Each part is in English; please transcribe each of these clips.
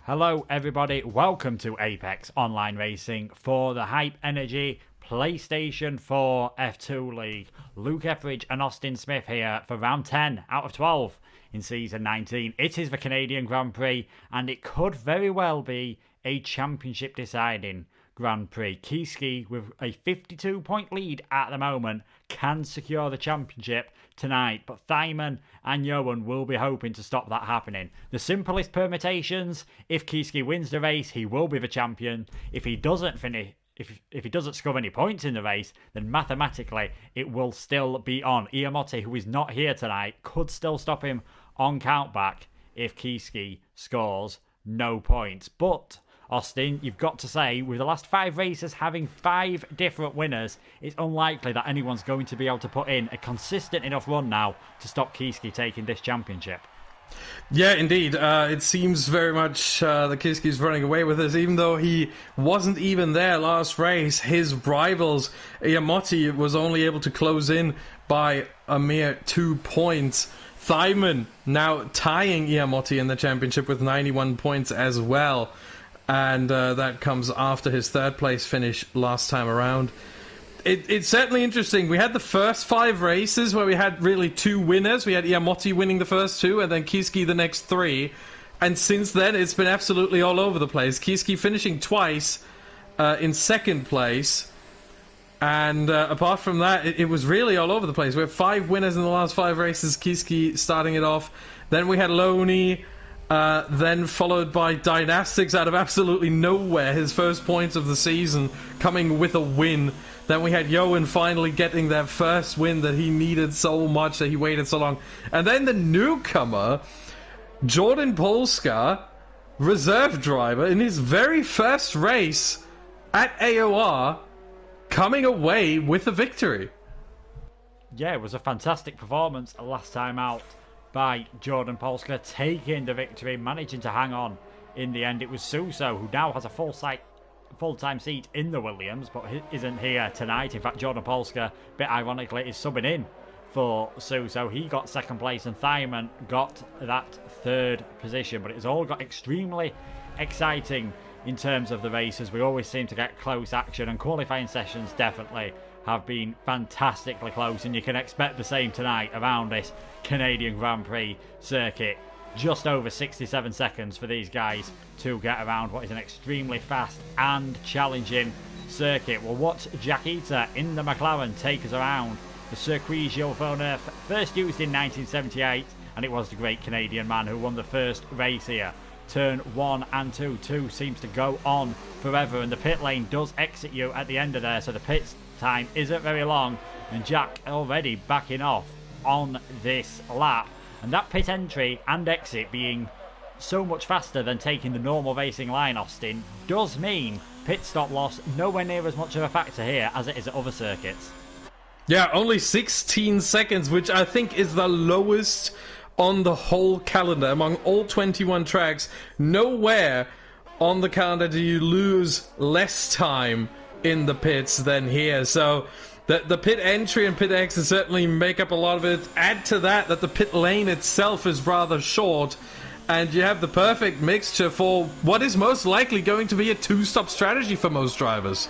Hello everybody, welcome to Apex Online Racing for the Hype Energy PlayStation 4 F2 League. Luke Etheridge and Austin Smith here for round 10 out of 12 in Season 19. It is the Canadian Grand Prix and it could very well be a championship deciding Grand Prix. Kieski, with a 52-point lead at the moment, can secure the championship tonight, but Thyman and Johan will be hoping to stop that happening. The simplest permutations: if Kieski wins the race, he will be the champion. If he doesn't finish, if he doesn't score any points in the race, then mathematically it will still be on. Iamotti, who is not here tonight, could still stop him on countback if Kieski scores no points. But Austin, you've got to say, with the last 5 races having 5 different winners, it's unlikely that anyone's going to be able to put in a consistent enough run now to stop Kieski taking this championship. Yeah, indeed. It seems very much that Kieski's running away with this, even though he wasn't even there last race. His rivals, Iamotti, was only able to close in by a mere 2 points. Thyman now tying Iamotti in the championship with 91 points as well. And that comes after his 3rd place finish last time around. It's certainly interesting. We had the first 5 races where we had really 2 winners. We had Iamotti winning the first 2 and then Kieski the next 3. And since then, it's been absolutely all over the place. Kieski finishing twice in 2nd place. And apart from that, it was really all over the place. We have 5 winners in the last 5 races. Kieski starting it off. Then we had Loney. Then followed by Dynastics out of absolutely nowhere, his first points of the season, coming with a win. Then we had Johan finally getting their first win that he needed so much, that he waited so long. And then the newcomer, Jordan Polska, reserve driver, in his very first race at AOR, coming away with a victory. Yeah, it was a fantastic performance last time out by Jordan Polska, taking the victory, managing to hang on in the end. It was Suso, who now has a full-time seat in the Williams, but isn't here tonight. In fact, Jordan Polska, a bit ironically, is subbing in for Suso. He got 2nd place and Thyman got that 3rd position, but it's all got extremely exciting in terms of the races. We always seem to get close action, and qualifying sessions definitely have been fantastically close, and you can expect the same tonight around this Canadian Grand Prix circuit. Just over 67 seconds for these guys to get around what is an extremely fast and challenging circuit. We'll watch Jack Eater in the McLaren take us around the Circuit Gilles Villeneuve, first used in 1978, and it was the great Canadian man who won the first race here. Turn 1 and 2. 2 seems to go on forever, and the pit lane does exit you at the end of there, so the pit time isn't very long, and Jack already backing off on this lap. And that pit entry and exit being so much faster than taking the normal racing line, Austin, does mean pit stop loss nowhere near as much of a factor here as it is at other circuits. Yeah, only 16 seconds, which I think is the lowest on the whole calendar among all 21 tracks. Nowhere on the calendar do you lose less time in the pits than here. So the pit entry and pit exit certainly make up a lot of it. Add to that the pit lane itself is rather short, and you have the perfect mixture for what is most likely going to be a 2-stop strategy for most drivers.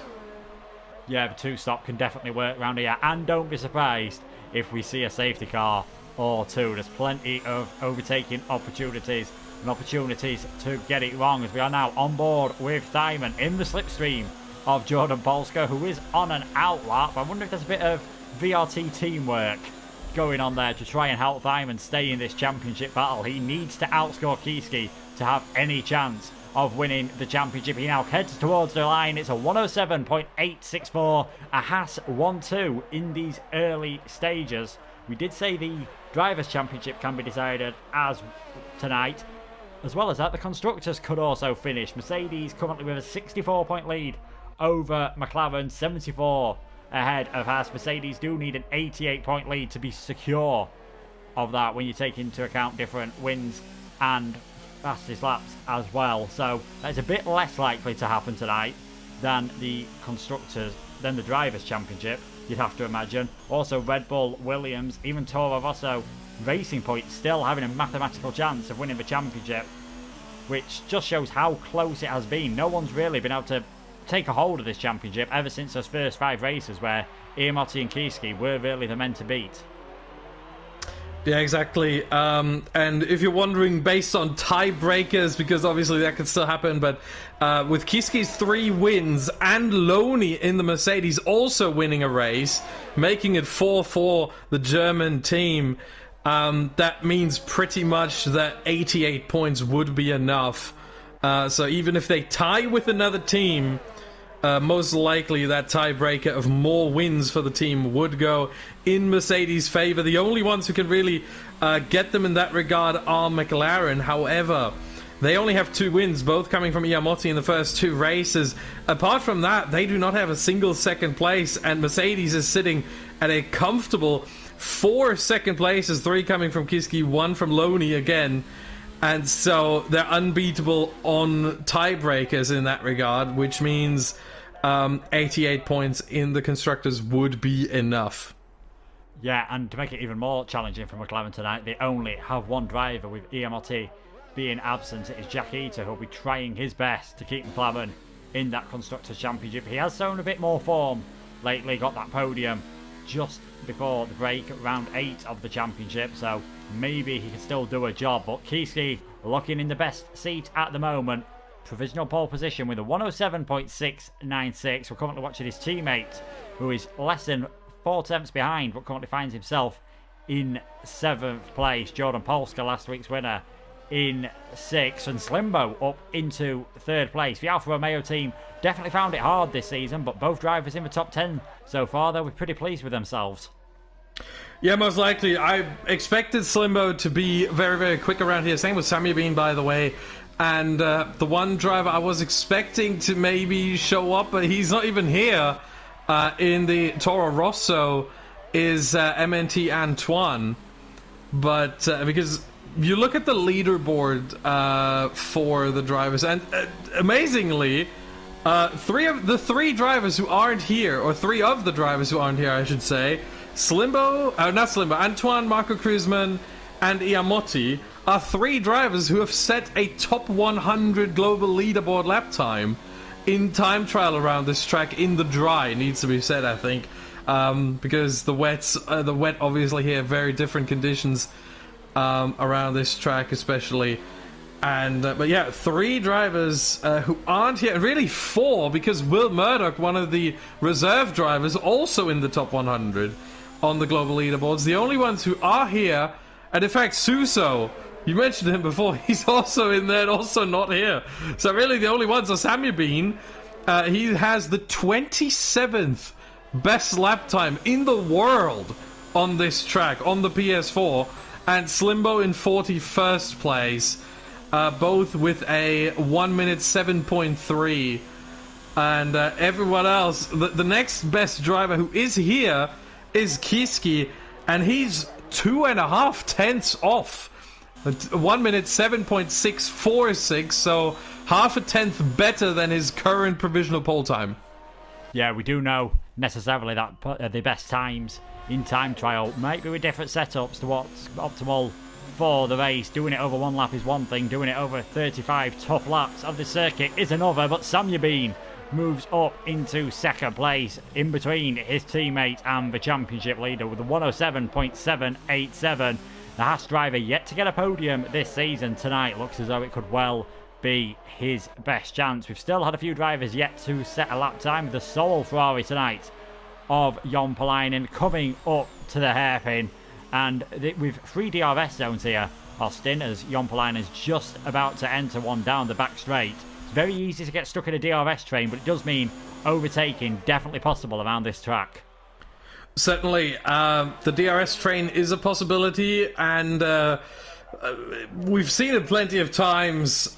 Yeah, the 2-stop can definitely work around here, and don't be surprised if we see a safety car or 2. There's plenty of overtaking opportunities and opportunities to get it wrong, as we are now on board with Thyman in the slipstream of Jordan Polska, who is on an outlap. I wonder if there's a bit of VRT teamwork going on there to try and help Thyman stay in this championship battle. He needs to outscore Kieski to have any chance of winning the championship. He now heads towards the line. It's a 107.864, a Haas 1-2 in these early stages. We did say the Drivers' Championship can be decided as tonight. As well as that, the Constructors could also finish. Mercedes currently with a 64-point lead over McLaren, 74 ahead of Haas. Mercedes do need an 88-point lead to be secure of that when you take into account different wins and fastest laps as well. So that's a bit less likely to happen tonight than the Drivers' Championship, you'd have to imagine. Also, Red Bull, Williams, even Toro Rosso, Racing Point still having a mathematical chance of winning the championship. which just shows how close it has been. No one's really been able to take a hold of this championship ever since those first 5 races where Iammotti and Kiski were really the men to beat. Yeah, exactly. And if you're wondering, based on tiebreakers, because obviously that could still happen, but with Kiski's 3 wins and Loney in the Mercedes also winning a race, making it 4-4 the German team, that means pretty much that 88 points would be enough. So even if they tie with another team, most likely that tiebreaker of more wins for the team would go in Mercedes' favour. The only ones who can really get them in that regard are McLaren. However, they only have 2 wins, both coming from Iammotti in the first 2 races. Apart from that, they do not have a single second place, and Mercedes is sitting at a comfortable 4 second places, 3 coming from Kiski, 1 from Loney again. And so they're unbeatable on tiebreakers in that regard, which means 88 points in the Constructors would be enough. Yeah, and to make it even more challenging for McLaren tonight, they only have 1 driver, with Iammotti being absent. It is Jack Eater who'll be trying his best to keep McLaren in that Constructors' Championship. He has shown a bit more form lately, got that podium just before the break, round 8 of the championship, so maybe he can still do a job. But Kiski looking in the best seat at the moment, provisional pole position with a 107.696. We're currently watching his teammate, who is less than 4 tenths behind, but currently finds himself in 7th place. Jordan Polska, last week's winner, in 6th, and Slimbo up into 3rd place. The Alfa Romeo team definitely found it hard this season, but both drivers in the top 10 so far, they were pretty pleased with themselves. Yeah, most likely. I expected Slimbo to be very, very quick around here. Same with Sammy Bean, by the way. And the one driver I was expecting to maybe show up, but he's not even here in the Toro Rosso, is MNT Antoine. But because you look at the leaderboard for the drivers, and amazingly, 3 of the drivers who aren't here, or 3 of the drivers who aren't here, I should say, Antoine, Marco Kruzman, and Iammotti are 3 drivers who have set a top 100 global leaderboard lap time in time trial around this track in the dry, needs to be said, I think, because the wet obviously here, very different conditions around this track especially. And but yeah, 3 drivers who aren't here, really 4, because Will Murdoch, one of the reserve drivers, also in the top 100 on the global leaderboards. The only ones who are here, and in fact Suso, you mentioned him before, he's also in there and also not here. So really the only ones are Sammy Bean. He has the 27th best lap time in the world on this track, on the PS4, and Slimbo in 41st place. Both with a 1 minute 7.3, and everyone else, the next best driver who is here is Kiski, and he's 2.5 tenths off, 1 minute 7.646, so half a tenth better than his current provisional pole time. Yeah, we do know necessarily that the best times in time trial might be with different setups to what's optimal for the race. Doing it over 1 lap is one thing, doing it over 35 tough laps of the circuit is another. But Sammy Bean moves up into 2nd place, in between his teammate and the championship leader, with a 107.787. The Haas driver yet to get a podium this season. Tonight looks as though it could well be his best chance. We've still had a few drivers yet to set a lap time. The sole Ferrari tonight of Jon Palainen coming up to the hairpin. And with 3 DRS zones here, Austin, as Jon Palainen is just about to enter one down the back straight. It's very easy to get stuck in a DRS train, but it does mean overtaking definitely possible around this track. Certainly, the DRS train is a possibility, and we've seen it plenty of times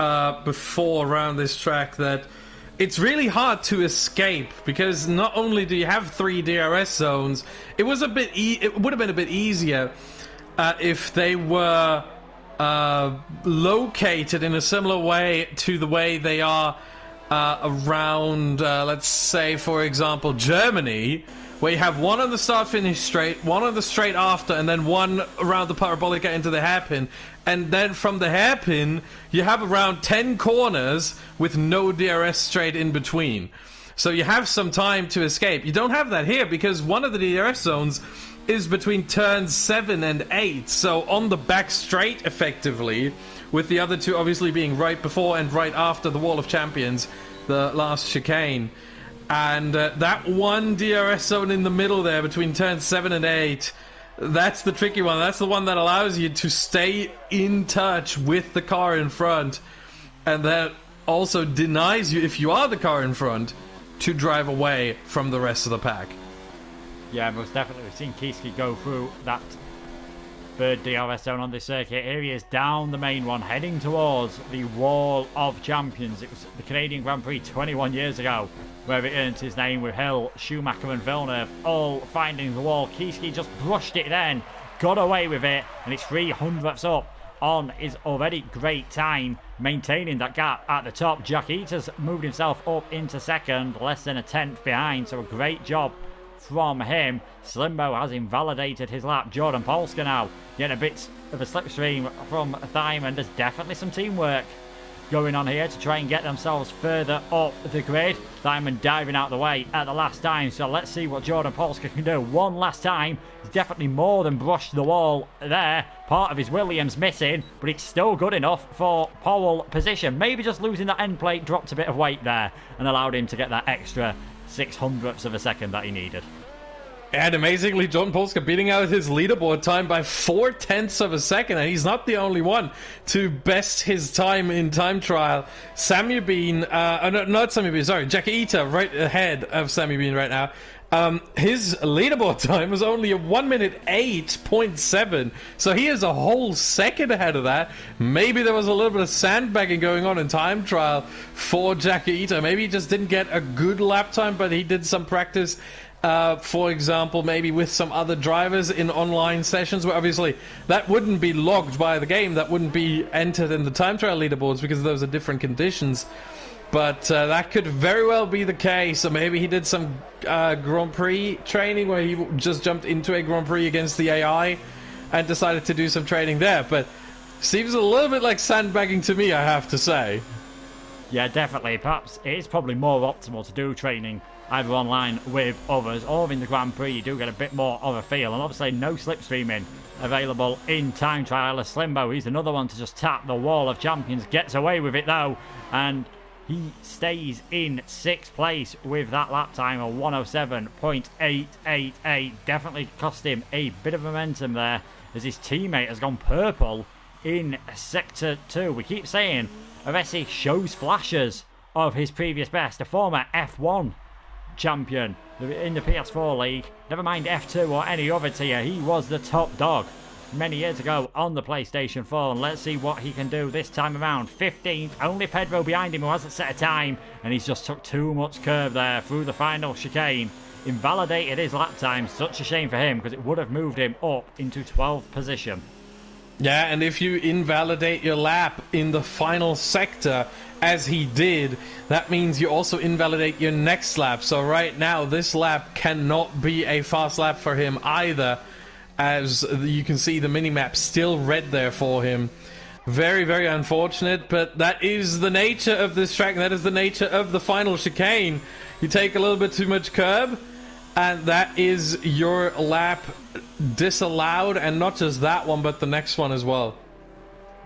before around this track that it's really hard to escape, because not only do you have 3 DRS zones, it would have been a bit easier if they were located in a similar way to the way they are around, let's say, for example, Germany, where you have one on the start-finish straight, one on the straight after, and then one around the parabolica into the hairpin. And then from the hairpin, you have around 10 corners with no DRS straight in between. So you have some time to escape. You don't have that here because one of the DRS zones is between turns 7 and 8. So on the back straight, effectively, with the other two obviously being right before and right after the Wall of Champions, the last chicane. And that one DRS zone in the middle there between turns 7 and 8, that's the tricky one. That's the one that allows you to stay in touch with the car in front, and that also denies you, if you are the car in front, to drive away from the rest of the pack. Yeah, most definitely. We've seen Kiski go through that third DRS zone on this circuit. Here he is down the main one, heading towards the Wall of Champions. It was the Canadian Grand Prix 21 years ago, where it earned his name with Hill, Schumacher and Villeneuve all finding the wall. Kiski just brushed it then, got away with it, and it's 300ths up on his already great time, maintaining that gap at the top. Jack Eater's moved himself up into second, less than a tenth behind, so a great job from him. Slimbo has invalidated his lap. Jordan Polska now getting a bit of a slipstream from Thyman. There's definitely some teamwork going on here to try and get themselves further up the grid. Thyman diving out the way at the last time, so let's see what Jordan Polska can do. One last time. He's definitely more than brushed the wall there. Part of his Williams missing, but it's still good enough for pole position. Maybe just losing that end plate dropped a bit of weight there and allowed him to get that extra 600ths of a second that he needed. And amazingly, John Polska beating out his leaderboard time by 0.4 of a second, and he's not the only one to best his time in time trial. Sammy Bean, not Sammy Bean, sorry, Jack Eater right ahead of Sammy Bean right now. His leaderboard time was only a 1 minute 8.7, so he is a whole second ahead of that. Maybe there was a little bit of sandbagging going on in time trial for Jack Eater. Maybe he just didn't get a good lap time, but he did some practice. For example, maybe with some other drivers in online sessions, where obviously that wouldn't be logged by the game, that wouldn't be entered in the time trial leaderboards because those are different conditions. But that could very well be the case. So maybe he did some Grand Prix training where he just jumped into a Grand Prix against the AI and decided to do some training there. But seems a little bit like sandbagging to me, I have to say. Yeah, definitely. Perhaps it is probably more optimal to do training either online with others or in the Grand Prix. You do get a bit more of a feel, and obviously no slipstreaming available in time trial. Slimbo, he's another one to just tap the Wall of Champions, gets away with it though, and he stays in 6th place with that lap time of 107.888. Definitely cost him a bit of momentum there as his teammate has gone purple in Sector 2. We keep saying Avesi shows flashes of his previous best, a former F1 champion in the PS4 league, never mind F2 or any other tier. He was the top dog many years ago on the PlayStation 4, and let's see what he can do this time around. 15th, only Pedro behind him who hasn't set a time, and he's just took too much curve there through the final chicane. Invalidated his lap time. Such a shame for him because it would have moved him up into 12th position. Yeah, and if you invalidate your lap in the final sector, as he did, that means you also invalidate your next lap. So right now, this lap cannot be a fast lap for him either, as you can see the minimap still red there for him. Very, very unfortunate, but that is the nature of this track, and that is the nature of the final chicane. You take a little bit too much curb, and that is your lap disallowed, and not just that one, but the next one as well.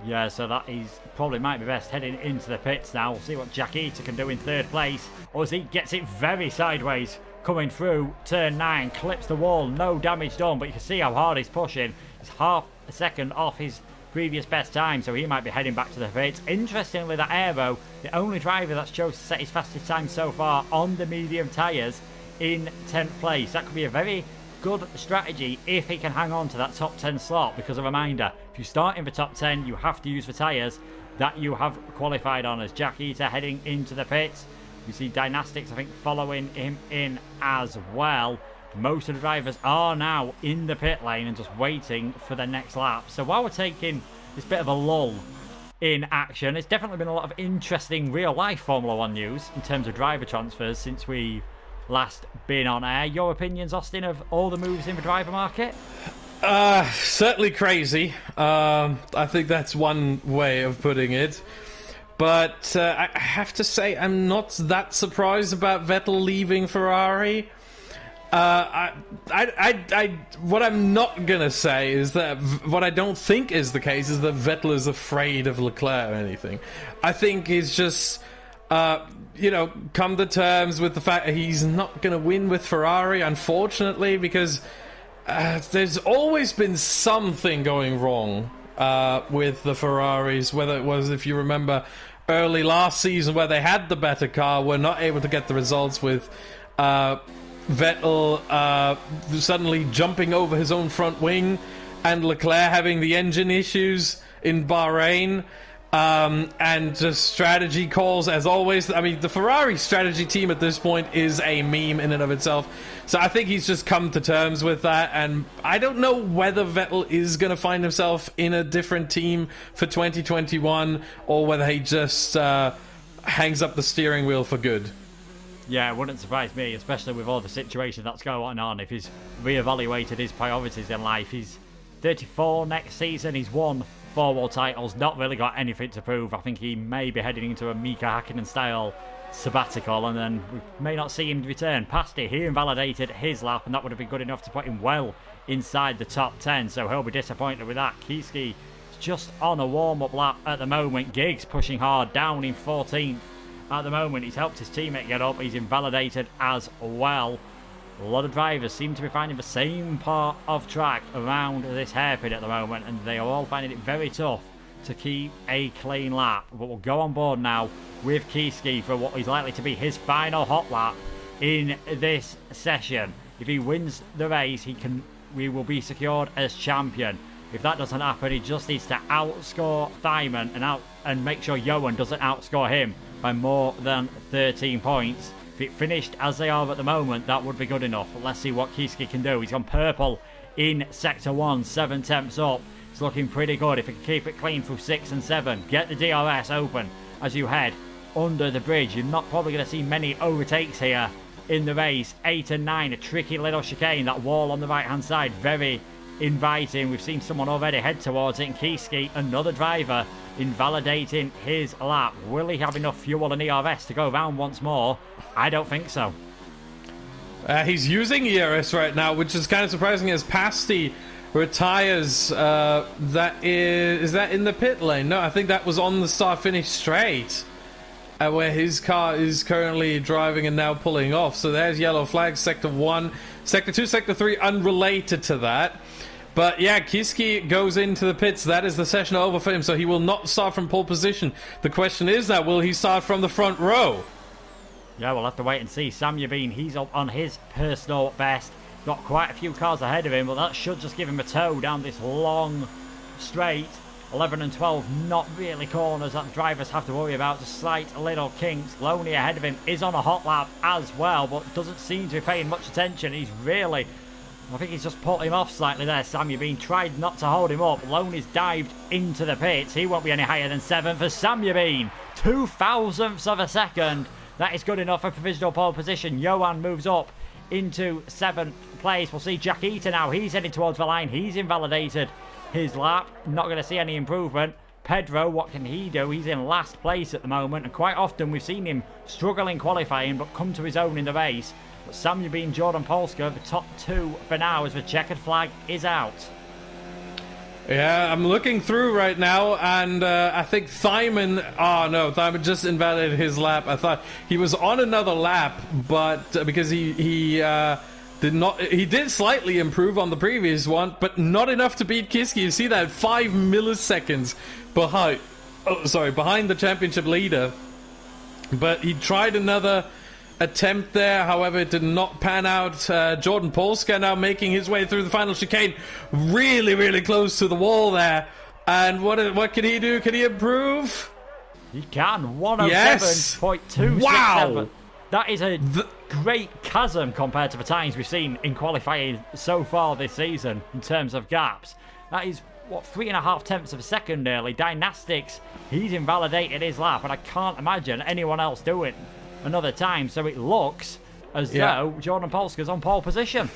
Yeah, so that is probably might be best heading into the pits now. We'll see what Jack Eater can do in 3rd place. Ozzy gets it very sideways, coming through turn 9, clips the wall, no damage done, but you can see how hard he's pushing. He's half a second off his previous best time, so he might be heading back to the pits. Interestingly, that Aero, the only driver that's chose to set his fastest time so far on the medium tyres, in 10th place. That could be a very good strategy if he can hang on to that top 10 slot, because a reminder, if you start in the top 10, you have to use the tyres that you have qualified on. As Jack Eater heading into the pits, we see Dynastics, I think, following him in as well. Most of the drivers are now in the pit lane and just waiting for the next lap. So while we're taking this bit of a lull in action, it's definitely been a lot of interesting real-life Formula 1 news in terms of driver transfers since we last been on air. Your opinions, Austin, of all the moves in the driver market? Certainly crazy. I think that's one way of putting it. But I have to say, I'm not that surprised about Vettel leaving Ferrari. What I'm not gonna say is that what I don't think is the case is that Vettel is afraid of Leclerc or anything. I think he's just, come to terms with the fact that he's not gonna win with Ferrari, unfortunately, because there's always been something going wrong with the Ferraris, whether it was, if you remember, early last season where they had the better car, were not able to get the results with Vettel suddenly jumping over his own front wing, and Leclerc having the engine issues in Bahrain, and just strategy calls as always. I mean, the Ferrari strategy team at this point is a meme in and of itself. So I think he's just come to terms with that, and I don't know whether Vettel is going to find himself in a different team for 2021 or whether he just hangs up the steering wheel for good. Yeah, it wouldn't surprise me, especially with all the situation that's going on. If he's reevaluated his priorities in life, he's 34 next season, he's won 4 world titles, not really got anything to prove. I think he may be heading into a Mika Hakkinen-style sabbatical, and then we may not see him return past it. He invalidated his lap, and that would have been good enough to put him well inside the top 10, so he'll be disappointed with that. Kiski is just on a warm-up lap at the moment. Giggs pushing hard, down in 14th at the moment. He's helped his teammate get up. He's invalidated as well. A lot of drivers seem to be finding the same part of track around this hairpin at the moment, and they are all finding it very tough to keep a clean lap. But we'll go on board now with Kiski for what is likely to be his final hot lap in this session. If he wins the race, we will be secured as champion. If that doesn't happen, he just needs to outscore Thyman and make sure Johan doesn't outscore him by more than 13 points. If it finished as they are at the moment, that would be good enough. Let's see what Kiski can do. He's gone purple in Sector 1, 7 tenths up. It's looking pretty good if he can keep it clean through 6 and 7. Get the DRS open as you head under the bridge. You're not probably going to see many overtakes here in the race. 8 and 9, a tricky little chicane. That wall on the right-hand side, very inviting. We've seen someone already head towards it. And Kiski, another driver, invalidating his lap. Will he have enough fuel and ERS to go around once more? I don't think so. He's using ERS right now, which is kind of surprising as Pasty retires. Is that in the pit lane? No, I think that was on the start-finish straight, where his car is currently driving and now pulling off. So there's yellow flags, Sector 1. Sector 2, Sector 3, unrelated to that. But yeah, Kiski goes into the pits. That is the session over for him, so he will not start from pole position. The question is now, will he start from the front row? Yeah, we'll have to wait and see. Sam Yabeen, he's up on his personal best. Got quite a few cars ahead of him, but that should just give him a tow down this long straight. 11 and 12, not really corners that drivers have to worry about. Just slight little kinks. Loney ahead of him is on a hot lap as well, but doesn't seem to be paying much attention. I think he's just put him off slightly there. Sam Yabeen tried not to hold him up. Loney's dived into the pits. He won't be any higher than 7 for Sam Yabeen. 0.02 of a second. That is good enough for provisional pole position. Johan moves up into 7th place. We'll see Jack Eater now. He's heading towards the line. He's invalidated his lap. Not going to see any improvement. Pedro, what can he do? He's in last place at the moment, and quite often we've seen him struggle in qualifying but come to his own in the race. But Sam Yabeen, Jordan Polska, the top 2 for now as the checkered flag is out. Yeah, I'm looking through right now, and I think Thyman... Oh, no, Thyman just invalidated his lap. I thought he was on another lap, but because he did slightly improve on the previous one, but not enough to beat Kiski. You see that 5 milliseconds behind the championship leader. But he tried another attempt there, however it did not pan out. Jordan Polska now making his way through the final chicane, really close to the wall there. And what can he do? Can he improve? He can. 107.267. Wow, that is a great chasm compared to the times we've seen in qualifying so far this season in terms of gaps. That is 3.5 tenths of a second nearly. Dynastics, he's invalidated his lap, and I can't imagine anyone else doing another time. So it looks as though Jordan Polska's on pole position.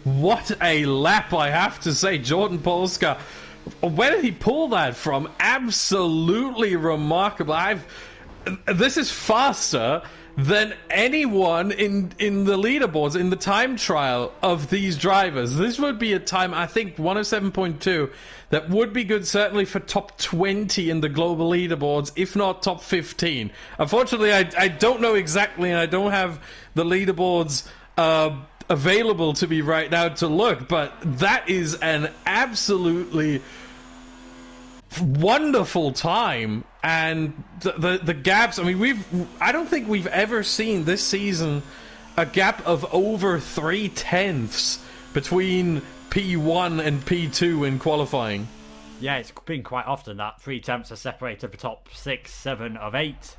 What a lap, I have to say. Jordan Polska, where did he pull that from? Absolutely remarkable. This is faster than anyone in the leaderboards, in the time trial of these drivers. This would be a time, I think, 107.2, that would be good certainly for top 20 in the global leaderboards, if not top 15. Unfortunately, I don't know exactly, and I don't have the leaderboards available to me right now to look, but that is an absolutely wonderful time. And the gaps, I mean, I don't think we've ever seen this season a gap of over 0.3 between P1 and P2 in qualifying. Yeah, it's been quite often that 0.3 are separated for top 6, 7 of 8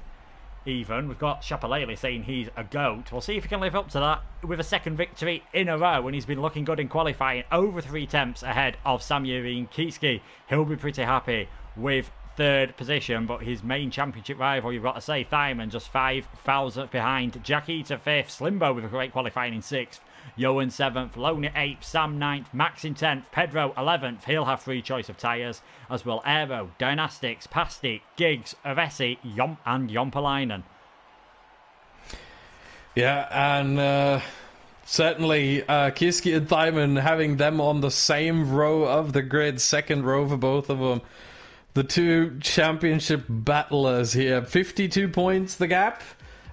even. We've got Shapalele saying he's a GOAT. We'll see if he can live up to that with a second victory in a row, and he's been looking good in qualifying, over 0.3 ahead of Samuel Kiski. He'll be pretty happy with third position, but his main championship rival, you've got to say, Thyman, just 5 thousandths behind. Jackie to 5th, Slimbo with a great qualifying in 6th, Johan 7th, Loney 8th, Sam 9th, Max in 10th, Pedro 11th. He'll have free choice of tyres, as will Aero, Dynastics, Pasti, Giggs, Avesi, and Jompalainen. Yeah, and certainly Kiski and Thyman, having them on the same row of the grid, second row for both of them. The two championship battlers here. 52 points the gap.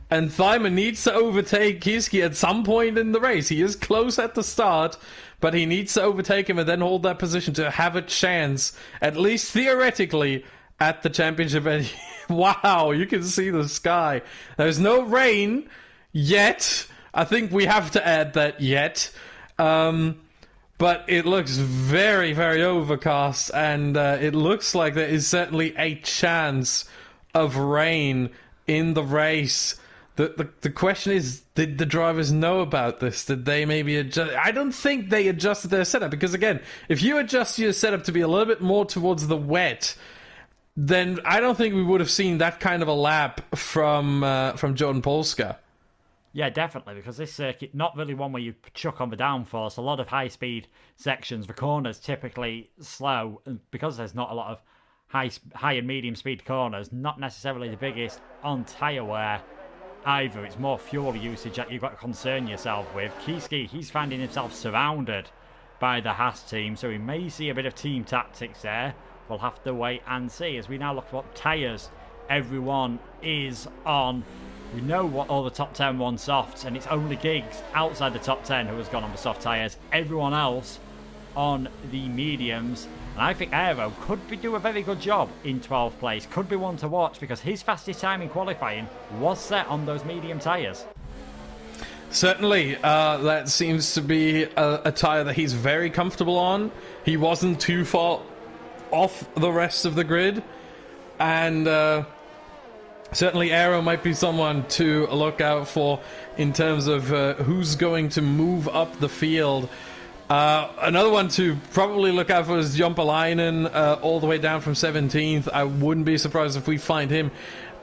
And Thyman needs to overtake Kiski at some point in the race. He is close at the start, but he needs to overtake him and then hold that position to have a chance, at least theoretically, at the championship. And wow, you can see the sky. There's no rain yet. I think we have to add that yet. But it looks very, very overcast, and it looks like there is certainly a chance of rain in the race. The question is, did the drivers know about this? Did they maybe adjust? I don't think they adjusted their setup, because again, if you adjust your setup to be a little bit more towards the wet, then I don't think we would have seen that kind of a lap from Jordan Polska. Yeah, definitely, because this circuit, not really one where you chuck on the downforce. A lot of high-speed sections, the corners typically slow, and because there's not a lot of high and medium-speed corners, not necessarily the biggest on tyre wear either. It's more fuel usage that you've got to concern yourself with. Kiski, he's finding himself surrounded by the Haas team, so we may see a bit of team tactics there. We'll have to wait and see. As we now look at what tyres everyone is on, we know what all the top 10 want softs, and it's only Giggs outside the top 10 who has gone on the soft tyres. Everyone else on the mediums. And I think Aero could do a very good job in 12th place. Could be one to watch, because his fastest time in qualifying was set on those medium tyres. Certainly, that seems to be a tyre that he's very comfortable on. He wasn't too far off the rest of the grid. And certainly Aero might be someone to look out for in terms of who's going to move up the field. Another one to probably look out for is Jompalainen, all the way down from 17th. I wouldn't be surprised if we find him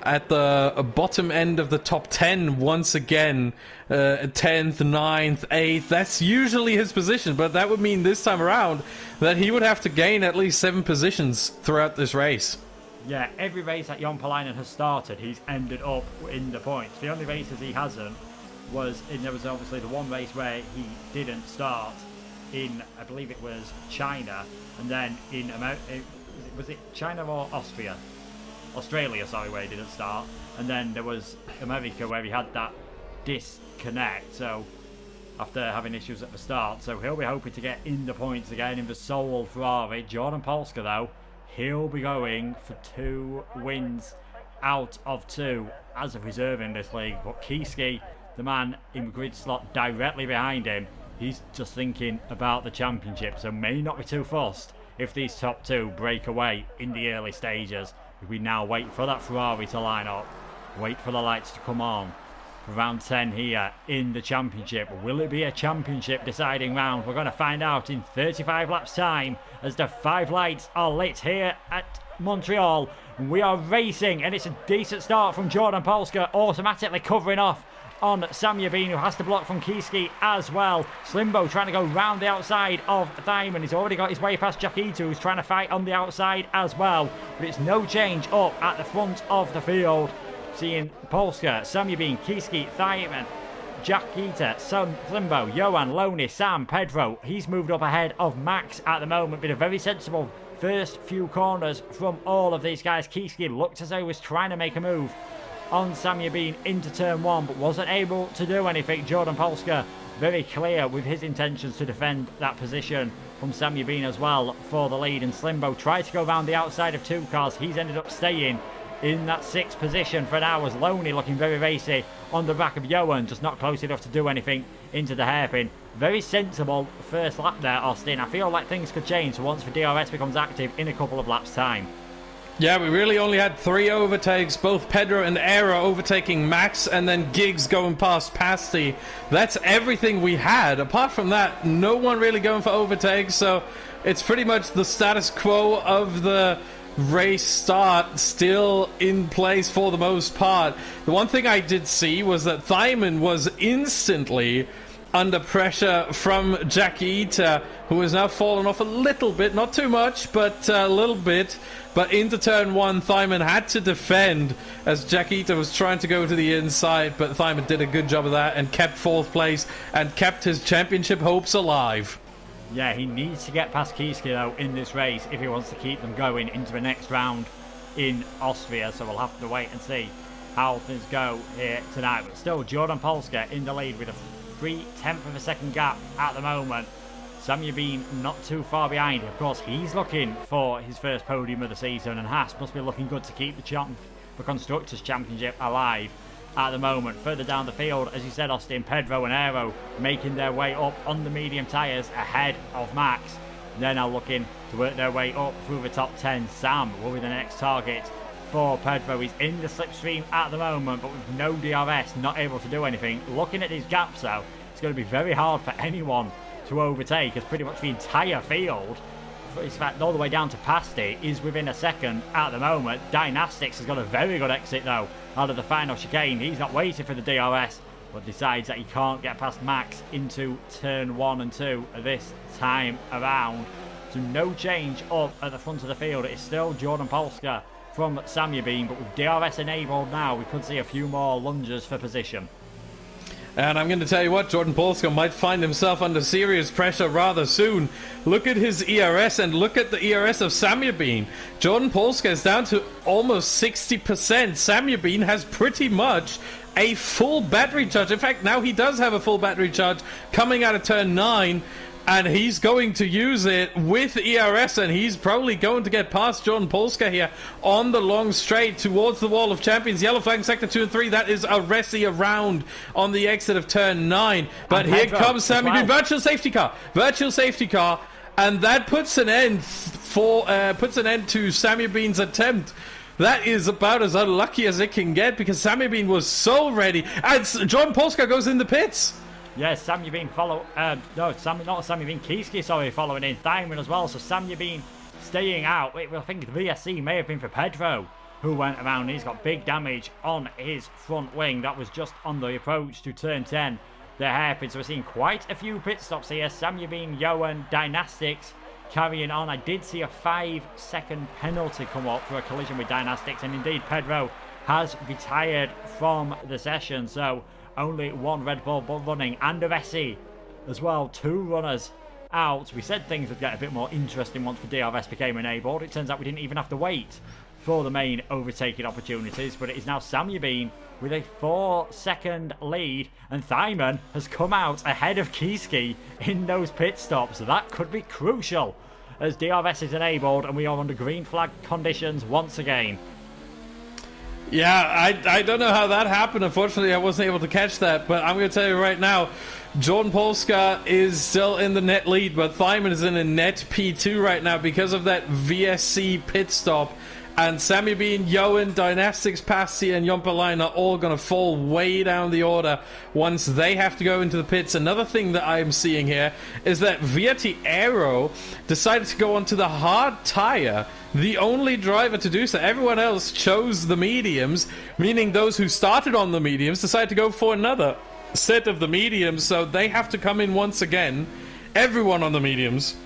at the bottom end of the top 10 once again. 10th, 9th, 8th. That's usually his position, but that would mean this time around that he would have to gain at least 7 positions throughout this race. Yeah, every race that Jompalainen has started, he's ended up in the points. The only races he hasn't there was obviously the one race where he didn't start in, I believe it was China, and then in America, was it China or Austria? Australia, sorry, where he didn't start. And then there was America where he had that disconnect, so after having issues at the start. So he'll be hoping to get in the points again in the sole Ferrari. Jordan Polska, though, he'll be going for 2 wins out of 2 as a reserve in this league. But Kiski, the man in the grid slot directly behind him, he's just thinking about the championship, so may not be too fussed if these top 2 break away in the early stages. We now wait for that Ferrari to line up, wait for the lights to come on for round 10 here in the championship. Will it be a championship deciding round? We're going to find out in 35 laps time as the 5 lights are lit here at Montreal. We are racing, and it's a decent start from Jordan Polska, automatically covering off on Samya Bean, who has to block from Kiski as well. Slimbo trying to go round the outside of Thyman. He's already got his way past Jakita, who's trying to fight on the outside as well. But it's no change up at the front of the field. Seeing Polska, Samya Bean, Kiski, Thyman, Jakita, Slimbo, Johan, Loney, Sam, Pedro. He's moved up ahead of Max at the moment. Been a very sensible first few corners from all of these guys. Kiski looked as though he was trying to make a move on Samya Bean into turn 1, but wasn't able to do anything. Jordan Polska very clear with his intentions to defend that position from Samya Bean as well for the lead. And Slimbo tried to go around the outside of 2 cars. He's ended up staying in that 6th position for now, as Loney looking very racy on the back of Johan, just not close enough to do anything into the hairpin. Very sensible first lap there, Austin. I feel like things could change once the DRS becomes active in a couple of laps' time. Yeah, we really only had 3 overtakes, both Pedro and Aero overtaking Max, and then Giggs going past Pasty. That's everything we had. Apart from that, no one really going for overtakes, so it's pretty much the status quo of the race start still in place for the most part. The one thing I did see was that Thyman was instantly under pressure from Jakita, who has now fallen off a little bit, not too much, but a little bit. But into turn 1, Thyman had to defend as Jakita was trying to go to the inside, but Thyman did a good job of that and kept 4th place and kept his championship hopes alive. Yeah, he needs to get past Kiski though in this race if he wants to keep them going into the next round in Austria, so we'll have to wait and see how things go here tonight. But still, Jordan Polska in the lead with a 3/10 of a second gap at the moment. Samya Bean not too far behind. Of course, he's looking for his first podium of the season, and Haas must be looking good to keep the Constructors' Championship alive at the moment. Further down the field, as you said, Austin, Pedro and Aero making their way up on the medium tyres ahead of Max. They're now looking to work their way up through the top 10. Sam will be the next target for Pedro. He's in the slipstream at the moment, but with no DRS, not able to do anything. Looking at these gaps though, it's going to be very hard for anyone to overtake, as pretty much the entire field, in fact all the way down to Pasty, is within a second at the moment. Dynastics has got a very good exit though out of the final chicane. He's not waiting for the DRS, but decides that he can't get past Max into turn 1 and 2 this time around. So no change up at the front of the field. It is still Jordan Polska from Samya Bean, but with DRS enabled now, we could see a few more lunges for position. And I'm going to tell you what, Jordan Polska might find himself under serious pressure rather soon. Look at his ERS and look at the ERS of Samya Bean. Jordan Polska is down to almost 60%. Samya Bean has pretty much a full battery charge. In fact, now he does have a full battery charge coming out of turn 9. And he's going to use it with ERS, and he's probably going to get past Jordan Polska here on the long straight towards the wall of champions. Yellow flag in sector 2 and 3. That is a Resi around on the exit of turn 9. But here comes Sammy Bean. Virtual safety car. Virtual safety car. And that puts an end to Sammy Bean's attempt. That is about as unlucky as it can get, because Sammy Bean was so ready. And Jordan Polska goes in the pits. Yes, Samya Bean not Samya Bean, Kiski, sorry, following in. Thyman as well, so Samya Bean staying out. I think the VSC may have been for Pedro, who went around. He's got big damage on his front wing. That was just on the approach to turn 10. The hairpin, so we're seeing quite a few pit stops here. Samya Bean, Johan, Dynastics carrying on. I did see a 5-second penalty come up for a collision with Dynastics, and indeed Pedro has retired from the session, so only one Red Bull running, and a Vessi as well. 2 runners out. We said things would get a bit more interesting once the DRS became enabled. It turns out we didn't even have to wait for the main overtaking opportunities, but it is now Samya Bean with a 4-second lead, and Thyman has come out ahead of Kiski in those pit stops. So that could be crucial as DRS is enabled and we are under green flag conditions once again. Yeah, I don't know how that happened. Unfortunately, I wasn't able to catch that. But I'm going to tell you right now, Jordan Polska is still in the net lead, but Thyman is in a net P2 right now because of that VSC pit stop. And Samya Bean, Johan, Dynastics, Passy, and Jompalainen are all going to fall way down the order once they have to go into the pits. Another thing that I'm seeing here is that Vietti Aero decided to go onto the hard tire the only driver to do so. Everyone else chose the mediums, meaning those who started on the mediums decided to go for another set of the mediums, so they have to come in once again. Everyone on the mediums,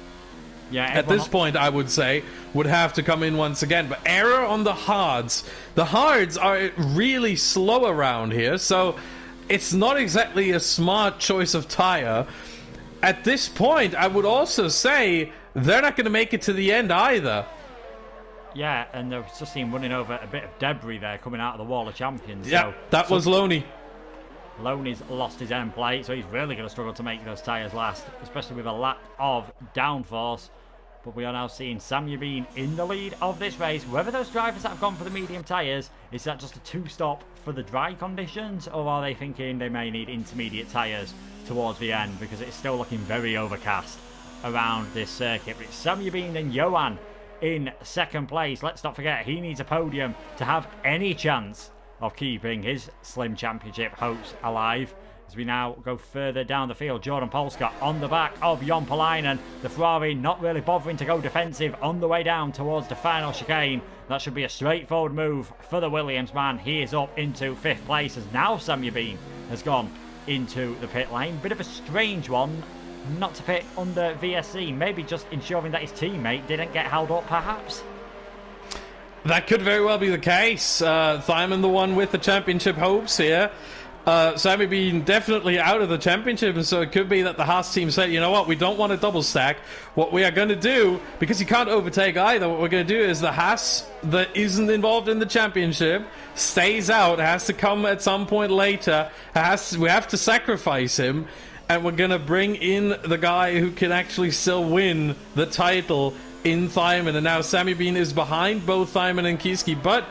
at this point, I would say, would have to come in once again. But error on the hards. The hards are really slow around here, so it's not exactly a smart choice of tire. At this point, I would also say they're not going to make it to the end either. Yeah, and they've just seen running over a bit of debris there coming out of the Wall of Champions. Yeah, that was Loney. Loney's lost his end plate, so he's really going to struggle to make those tyres last, especially with a lack of downforce. But we are now seeing Samuel Bean in the lead of this race. Whether those drivers that have gone for the medium tyres, is that just a two-stop for the dry conditions, or are they thinking they may need intermediate tyres towards the end, because it's still looking very overcast around this circuit. But it's Samuel Bean and Johan in second place. Let's not forget, he needs a podium to have any chance of keeping his Slim Championship hopes alive. As we now go further down the field, Jordan Polska on the back of Jon Polainen. The Ferrari not really bothering to go defensive on the way down towards the final chicane. That should be a straightforward move for the Williams man. He is up into 5th place, as now Samuel Bean has gone into the pit lane. Bit of a strange one not to pit under VSC. Maybe just ensuring that his teammate didn't get held up, perhaps. That could very well be the case. Thyman, the one with the championship hopes here. Sammy being definitely out of the championship, and so it could be that the Haas team said, you know what, we don't want a double stack. What we are going to do, because you can't overtake either, what we're going to do is the Haas that isn't involved in the championship stays out, has to come at some point later, we have to sacrifice him, and we're going to bring in the guy who can actually still win the title in Thyman. And now Sammy Bean is behind both Thyman and Kiski, but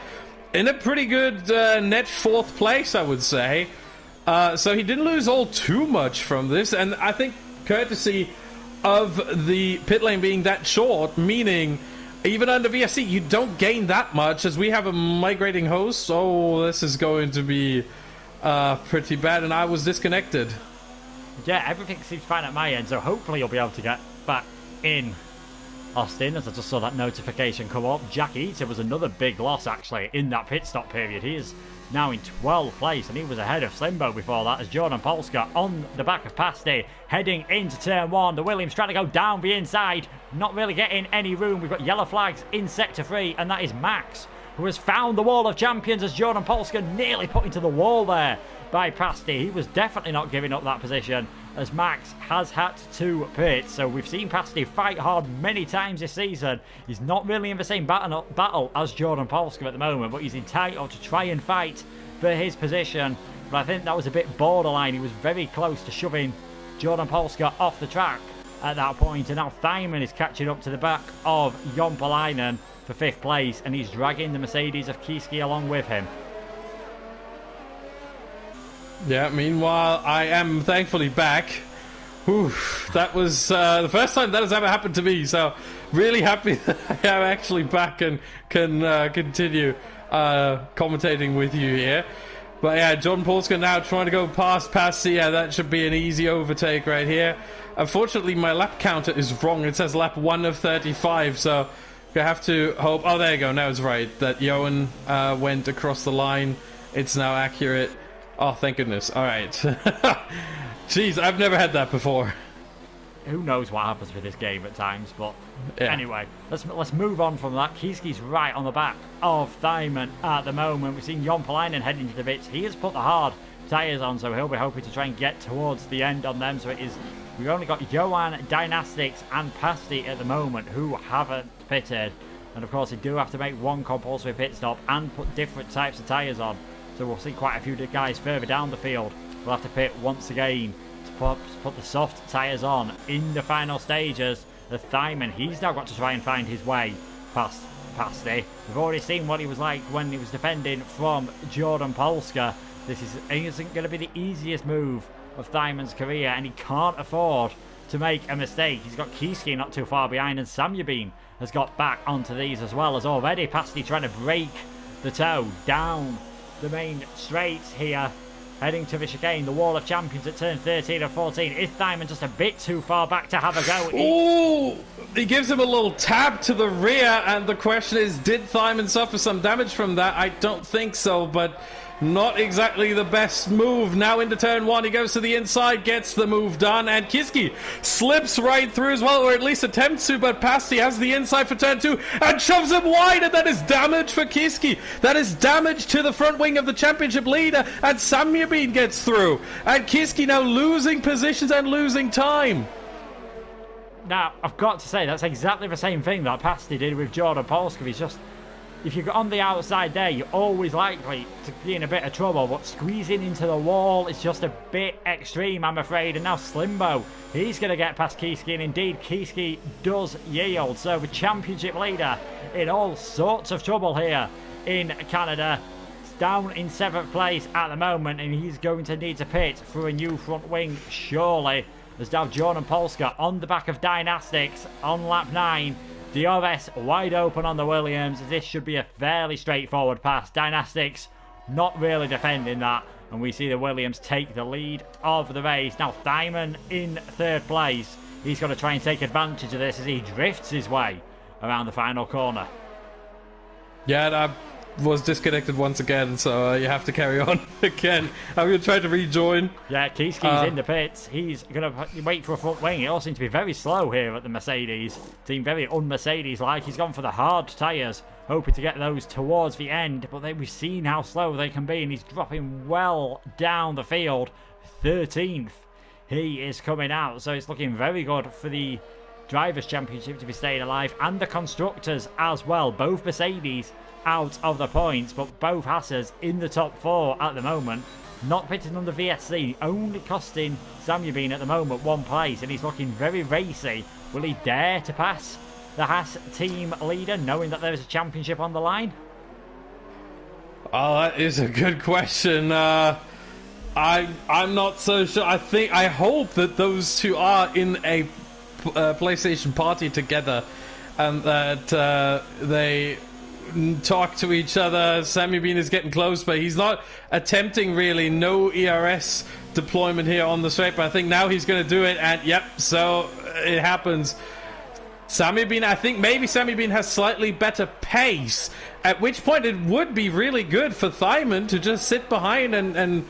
in a pretty good net 4th place, I would say. So he didn't lose all too much from this, and I think courtesy of the pit lane being that short, meaning even under VSC you don't gain that much, as we have a migrating host. Oh, this is going to be pretty bad, and I was disconnected. Yeah, everything seems fine at my end, so hopefully you'll be able to get back in, Austin, as I just saw that notification come up. Jack Eater was another big loss, actually, in that pit stop period. He is now in 12th place, and he was ahead of Slimbo before that, as Jordan Polska on the back of Pasty, heading into turn 1. The Williams trying to go down the inside, not really getting any room. We've got yellow flags in sector 3, and that is Max, who has found the Wall of Champions, as Jordan Polska nearly put into the wall there by Pasty. He was definitely not giving up that position, as Max has had to pit. So we've seen Pasty fight hard many times this season. He's not really in the same battle as Jordan Polska at the moment, but he's entitled to try and fight for his position. But I think that was a bit borderline. He was very close to shoving Jordan Polska off the track at that point. And now Thyman is catching up to the back of Jon Polainen for 5th place, and he's dragging the Mercedes of Kiski along with him. Yeah, meanwhile, I am thankfully back. Whew, that was the first time that has ever happened to me, so really happy that I am actually back and can continue commentating with you here. But yeah, John Polska now trying to go past Passy. Yeah, that should be an easy overtake right here. Unfortunately, my lap counter is wrong. It says lap 1 of 35, so I have to hope... Oh, there you go, now it's right, that Johan went across the line. It's now accurate. Oh, thank goodness. Alright. Jeez, I've never had that before. Who knows what happens with this game at times, but yeah. Anyway, let's move on from that. Kiski's right on the back of Thyman at the moment. We've seen Jon Polainen heading to the bits. He has put the hard tyres on, so he'll be hoping to try and get towards the end on them. So we've only got Johan, Dynastics and Pasty at the moment who haven't pitted. And of course they do have to make one compulsory pit stop and put different types of tyres on. So we'll see quite a few guys further down the field. We'll have to pit once again to put the soft tyres on in the final stages. The Thyman, he's now got to try and find his way past Pasty. We've already seen what he was like when he was defending from Jordan Polska. This isn't going to be the easiest move of Thyman's career, and he can't afford to make a mistake. He's got Kiski not too far behind, and Samuel Bean has got back onto these as well, as already Pasty trying to break the toe down the main straights here. heading to the chicane, the wall of champions at turn 13 and 14. Is Thyman just a bit too far back to have a go? Oh, he gives him a little tap to the rear, and the question is, did Thyman suffer some damage from that? I don't think so, but not exactly the best move. Now into turn 1, he goes to the inside, gets the move done, and Kiski slips right through as well, or at least attempts to, but Pasti has the inside for turn 2 and shoves him wide, and that is damage for Kiski. That is damage to the front wing of the championship leader, and Samyabin gets through, and Kiski now losing positions and losing time. Now, I've got to say, that's exactly the same thing that Pasti did with Jordan Polska. He's just, if you're on the outside there, you're always likely to be in a bit of trouble, but squeezing into the wall is just a bit extreme, I'm afraid. And now Slimbo, he's going to get past Kiski, and indeed, Kiski does yield. So the championship leader in all sorts of trouble here in Canada. It's down in 7th place at the moment, and he's going to need to pit for a new front wing, surely. There's now Jordan Polska on the back of Dynastics on lap 9. DRS wide open on the Williams. This should be a fairly straightforward pass. Dynastics not really defending that, and we see the Williams take the lead of the race. Now Thyman in 3rd place. He's got to try and take advantage of this as he drifts his way around the final corner. Yeah, I was disconnected once again, so you have to carry on again. I'm going to try to rejoin. Yeah, Kiski's in the pits. He's going to wait for a front wing. It all seems to be very slow here at the Mercedes. Seem very un-Mercedes-like. He's gone for the hard tyres, hoping to get those towards the end, but we've seen how slow they can be, and he's dropping well down the field. 13th. He is coming out, so it's looking very good for the Drivers' Championship to be staying alive, and the Constructors as well. Both Mercedes out of the points, but both Haas's in the top 4 at the moment. Not pitting under VSC, only costing Samyabin at the moment 1 place, and he's looking very racy. Will he dare to pass the Haas team leader, knowing that there is a championship on the line? Oh, that is a good question. I'm not so sure. I hope that those two are in a PlayStation party together, and that they talk to each other. Samyabin is getting close, but he's not attempting really. No ERS deployment here on the straight, but I think now he's going to do it, and yep, so it happens. Samyabin, I think maybe Samyabin has slightly better pace, at which point it would be really good for Thyman to just sit behind and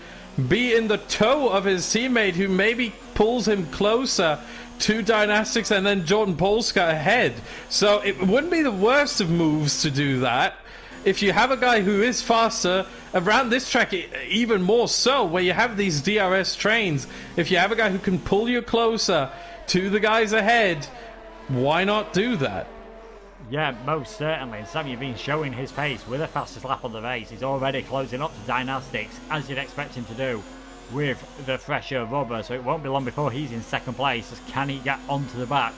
be in the toe of his teammate, who maybe pulls him closer to Dynastics, and then Jordan Polska ahead. So it wouldn't be the worst of moves to do that. If you have a guy who is faster, around this track even more so, where you have these DRS trains, if you have a guy who can pull you closer to the guys ahead, why not do that? Yeah, most certainly. And Samyabin showing his pace with the fastest lap on the race. He's already closing up to Dynastics, as you'd expect him to do, with the fresher rubber, so it won't be long before he's in 2nd place. As can he get onto the back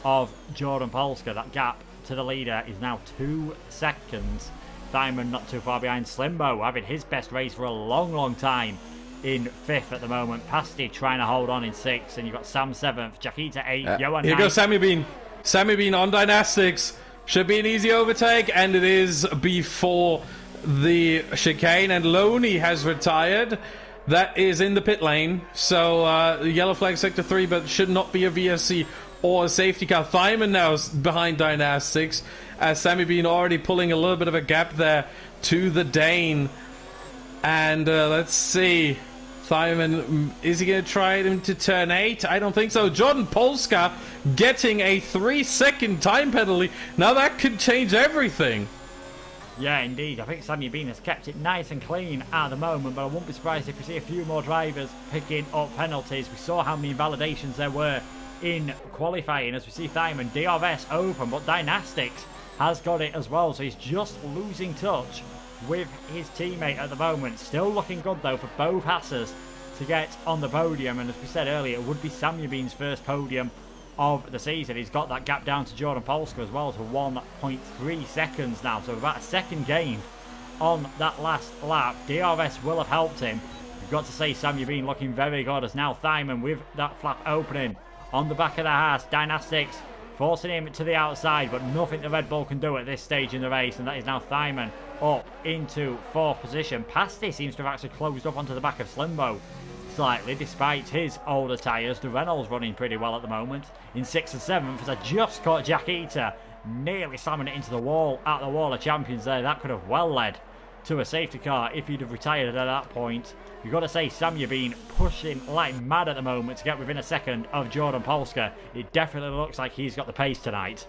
of Jordan Polska? That gap to the leader is now 2 seconds. Thyman not too far behind. Slimbo having his best race for a long time in 5th at the moment. Pasti trying to hold on in 6th, and you've got Sam 7th, Jakita 8th, Johan 9th. Here goes Samyabin. Samyabin on Dynastics. Should be an easy overtake, and it is before the chicane, and Loney has retired. That is in the pit lane, so yellow flag sector 3, but should not be a VSC or a safety car. Thyman now is behind Dynastics, as Samyabin already pulling a little bit of a gap there to the Dane. And let's see, Thyman, is he going to try it into turn 8? I don't think so. Jordan Polska getting a 3-second time penalty. Now that could change everything. Yeah, indeed. I think Samyabin has kept it nice and clean at the moment, but I won't be surprised if we see a few more drivers picking up penalties. We saw how many invalidations there were in qualifying, as we see Thyman DRS open, but Dynastics has got it as well, so he's just losing touch with his teammate at the moment. Still looking good though for both Haasers to get on the podium, and as we said earlier, it would be Samyabin's first podium of the season. He's got that gap down to Jordan Polska as well to 1.3 seconds now, so about a second gain on that last lap. DRS will have helped him. We've got to say Samyabin looking very good, as now Thyman with that flap opening on the back of the Haas. Dynastics forcing him to the outside, but nothing the Red Bull can do at this stage in the race, and that is now Thyman up into 4th position. Pasty seems to have actually closed up onto the back of Slimbo slightly, despite his older tyres. The Renault's running pretty well at the moment in 6th and 7th, as I just caught Jack Eater nearly slamming it into the wall at the Wall of Champions there. That could have well led to a safety car if he'd have retired at that point. You've got to say, Sam, you've been pushing like mad at the moment to get within a second of Jordan Polska. It definitely looks like he's got the pace tonight.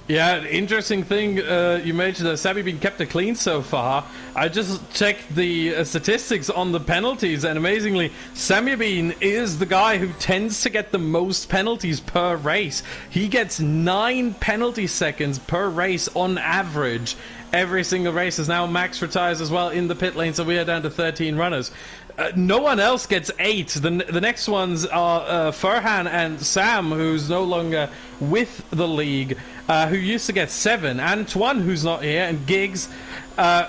Yeah, interesting thing you mentioned that Sammy Bean kept it clean so far. I just checked the statistics on the penalties, and amazingly, Sammy Bean is the guy who tends to get the most penalties per race. He gets 9 penalty seconds per race on average. Every single race is now Max retires as well in the pit lane, so we are down to 13 runners. No one else gets 8. The next ones are Furhan and Sam, who's no longer with the league, who used to get 7. Antoine, who's not here, and Giggs,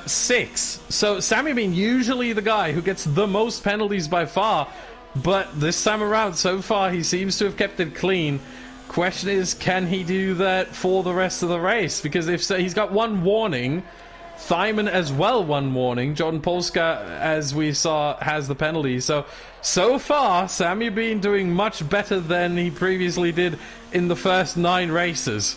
6. So Sammy Bean usually the guy who gets the most penalties by far, but this time around, so far, he seems to have kept it clean. Question is, can he do that for the rest of the race? Because if so, he's got 1 warning. Thyman as well, 1 warning. Jordan Polska, as we saw, has the penalty. So far, Sammy Bean doing much better than he previously did in the first 9 races.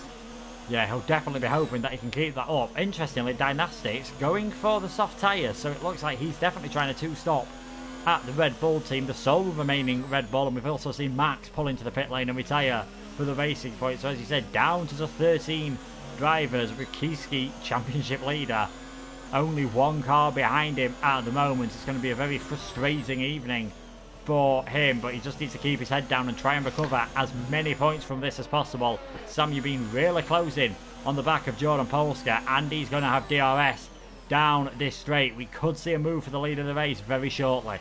Yeah, he'll definitely be hoping that he can keep that up. Interestingly, Dynastics going for the soft tyres, so it looks like he's definitely trying to 2-stop at the Red Bull team, the sole remaining Red Bull, and we've also seen Max pull into the pit lane and retire for the racing point. So as you said, down to the 13 drivers, with Kiski championship leader only 1 car behind him at the moment. It's going to be a very frustrating evening for him, but he just needs to keep his head down and try and recover as many points from this as possible. Sam, you've been really closing on the back of Jordan Polska, and he's going to have DRS down this straight. We could see a move for the lead of the race very shortly.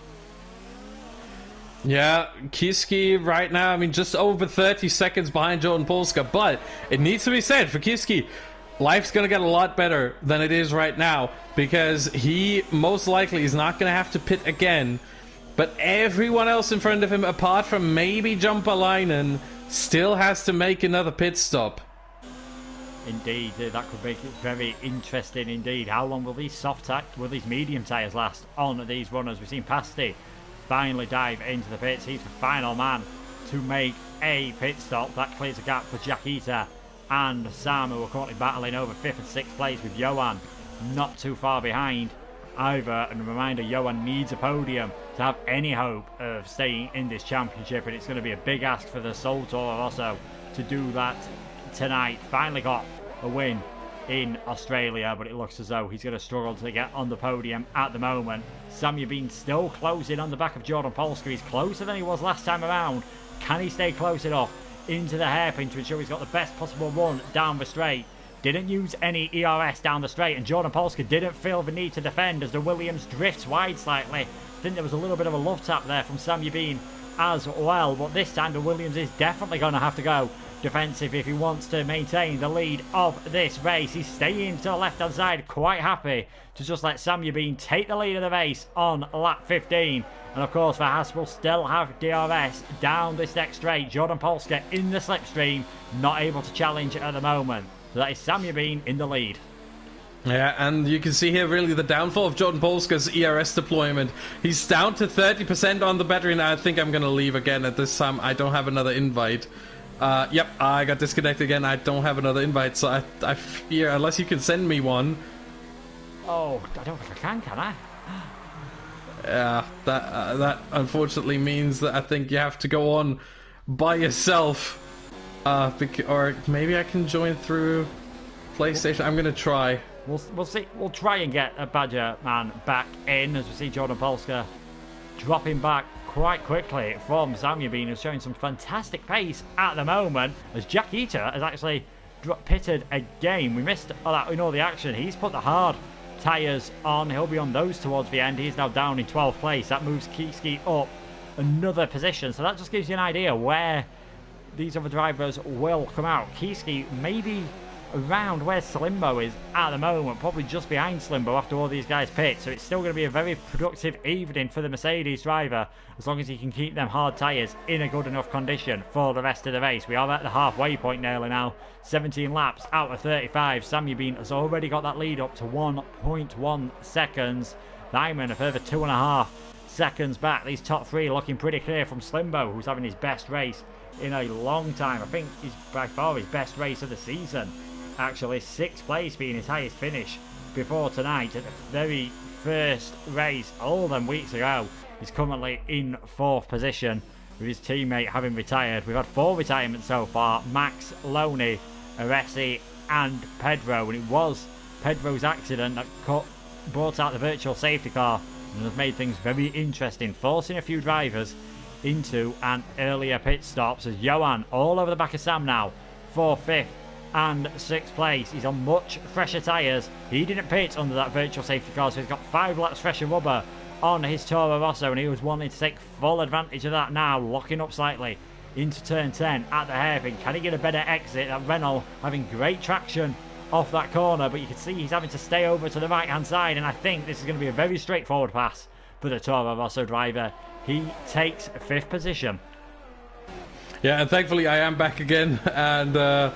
Yeah, Kiski right now, I mean, just over 30 seconds behind Jordan Polska, but it needs to be said, for Kiski, life's going to get a lot better than it is right now, because he most likely is not going to have to pit again, but everyone else in front of him, apart from maybe Jumpalainen, still has to make another pit stop. Indeed, that could make it very interesting indeed. How long will these medium tyres last on these runners? We've seen Pasty finally dive into the pits. He's the final man to make a pit stop. That clears a gap for Jack Eater and Sam, who are currently battling over 5th and 6th place, with Johan not too far behind either. And a reminder, Johan needs a podium to have any hope of staying in this championship, and it's going to be a big ask for the Soul Toro Rosso to do that tonight. Finally got a win in Australia, but it looks as though he's going to struggle to get on the podium at the moment. Sam, you've been still closing on the back of Jordan Polska. He's closer than he was last time around. Can he stay close enough into the hairpin to ensure he's got the best possible run down the straight? Didn't use any ERS down the straight, and Jordan Polska didn't feel the need to defend as the Williams drifts wide slightly. I think there was a little bit of a love tap there from Sam Bean as well, but this time the Williams is definitely going to have to go defensive if he wants to maintain the lead of this race. He's staying to the left hand side, quite happy to just let Sam Bean take the lead of the race on lap 15. And of course, for Haas will still have DRS down this next straight. Jordan Polska in the slipstream, not able to challenge at the moment. So that is Sam Bean in the lead. Yeah, and you can see here really the downfall of Jordan Polska's ERS deployment. He's down to 30% on the battery now. I think I'm going to leave again at this time. I don't have another invite. Yep, I got disconnected again. I don't have another invite, so I fear, unless you can send me one. Oh, I don't think I can I? Yeah, that unfortunately means that I think you have to go on by yourself. Or maybe I can join through PlayStation. I'm going to try. We'll see. We'll try and get a Badger man back in as we see Jordan Polska dropping back quite quickly from Sam Bean, who's showing some fantastic pace at the moment, as Jack Eater has actually pitted again. We missed that in all the action. He's put the hard tyres on. He'll be on those towards the end. He's now down in 12th place. That moves Kiski up another position. So that just gives you an idea where these other drivers will come out. Kiski maybe around where Slimbo is at the moment, probably just behind Slimbo after all these guys pit. So it's still going to be a very productive evening for the Mercedes driver, as long as he can keep them hard tyres in a good enough condition for the rest of the race. We are at the halfway point nearly now. 17 laps out of 35. Samuel Bean has already got that lead up to 1.1 seconds. Diamond a further 2.5 seconds back. These top three looking pretty clear from Slimbo, who's having his best race in a long time. I think he's by far his best race of the season. Actually, 6th place being his highest finish before tonight at the very first race all them weeks ago. He's currently in 4th position with his teammate having retired. We've had 4 retirements so far: Max, Loney, Aresi and Pedro, and it was Pedro's accident that brought out the virtual safety car and has made things very interesting, forcing a few drivers into an earlier pit stop. So Johan all over the back of Sam now for 5th and 6th place. He's on much fresher tyres. He didn't pit under that virtual safety car, so he's got 5 laps fresher rubber on his Toro Rosso, and he was wanting to take full advantage of that now, locking up slightly into turn 10 at the hairpin. Can he get a better exit? That Renault having great traction off that corner, but you can see he's having to stay over to the right hand side, and I think this is going to be a very straightforward pass for the Toro Rosso driver. He takes 5th position. Yeah, and thankfully I am back again, and I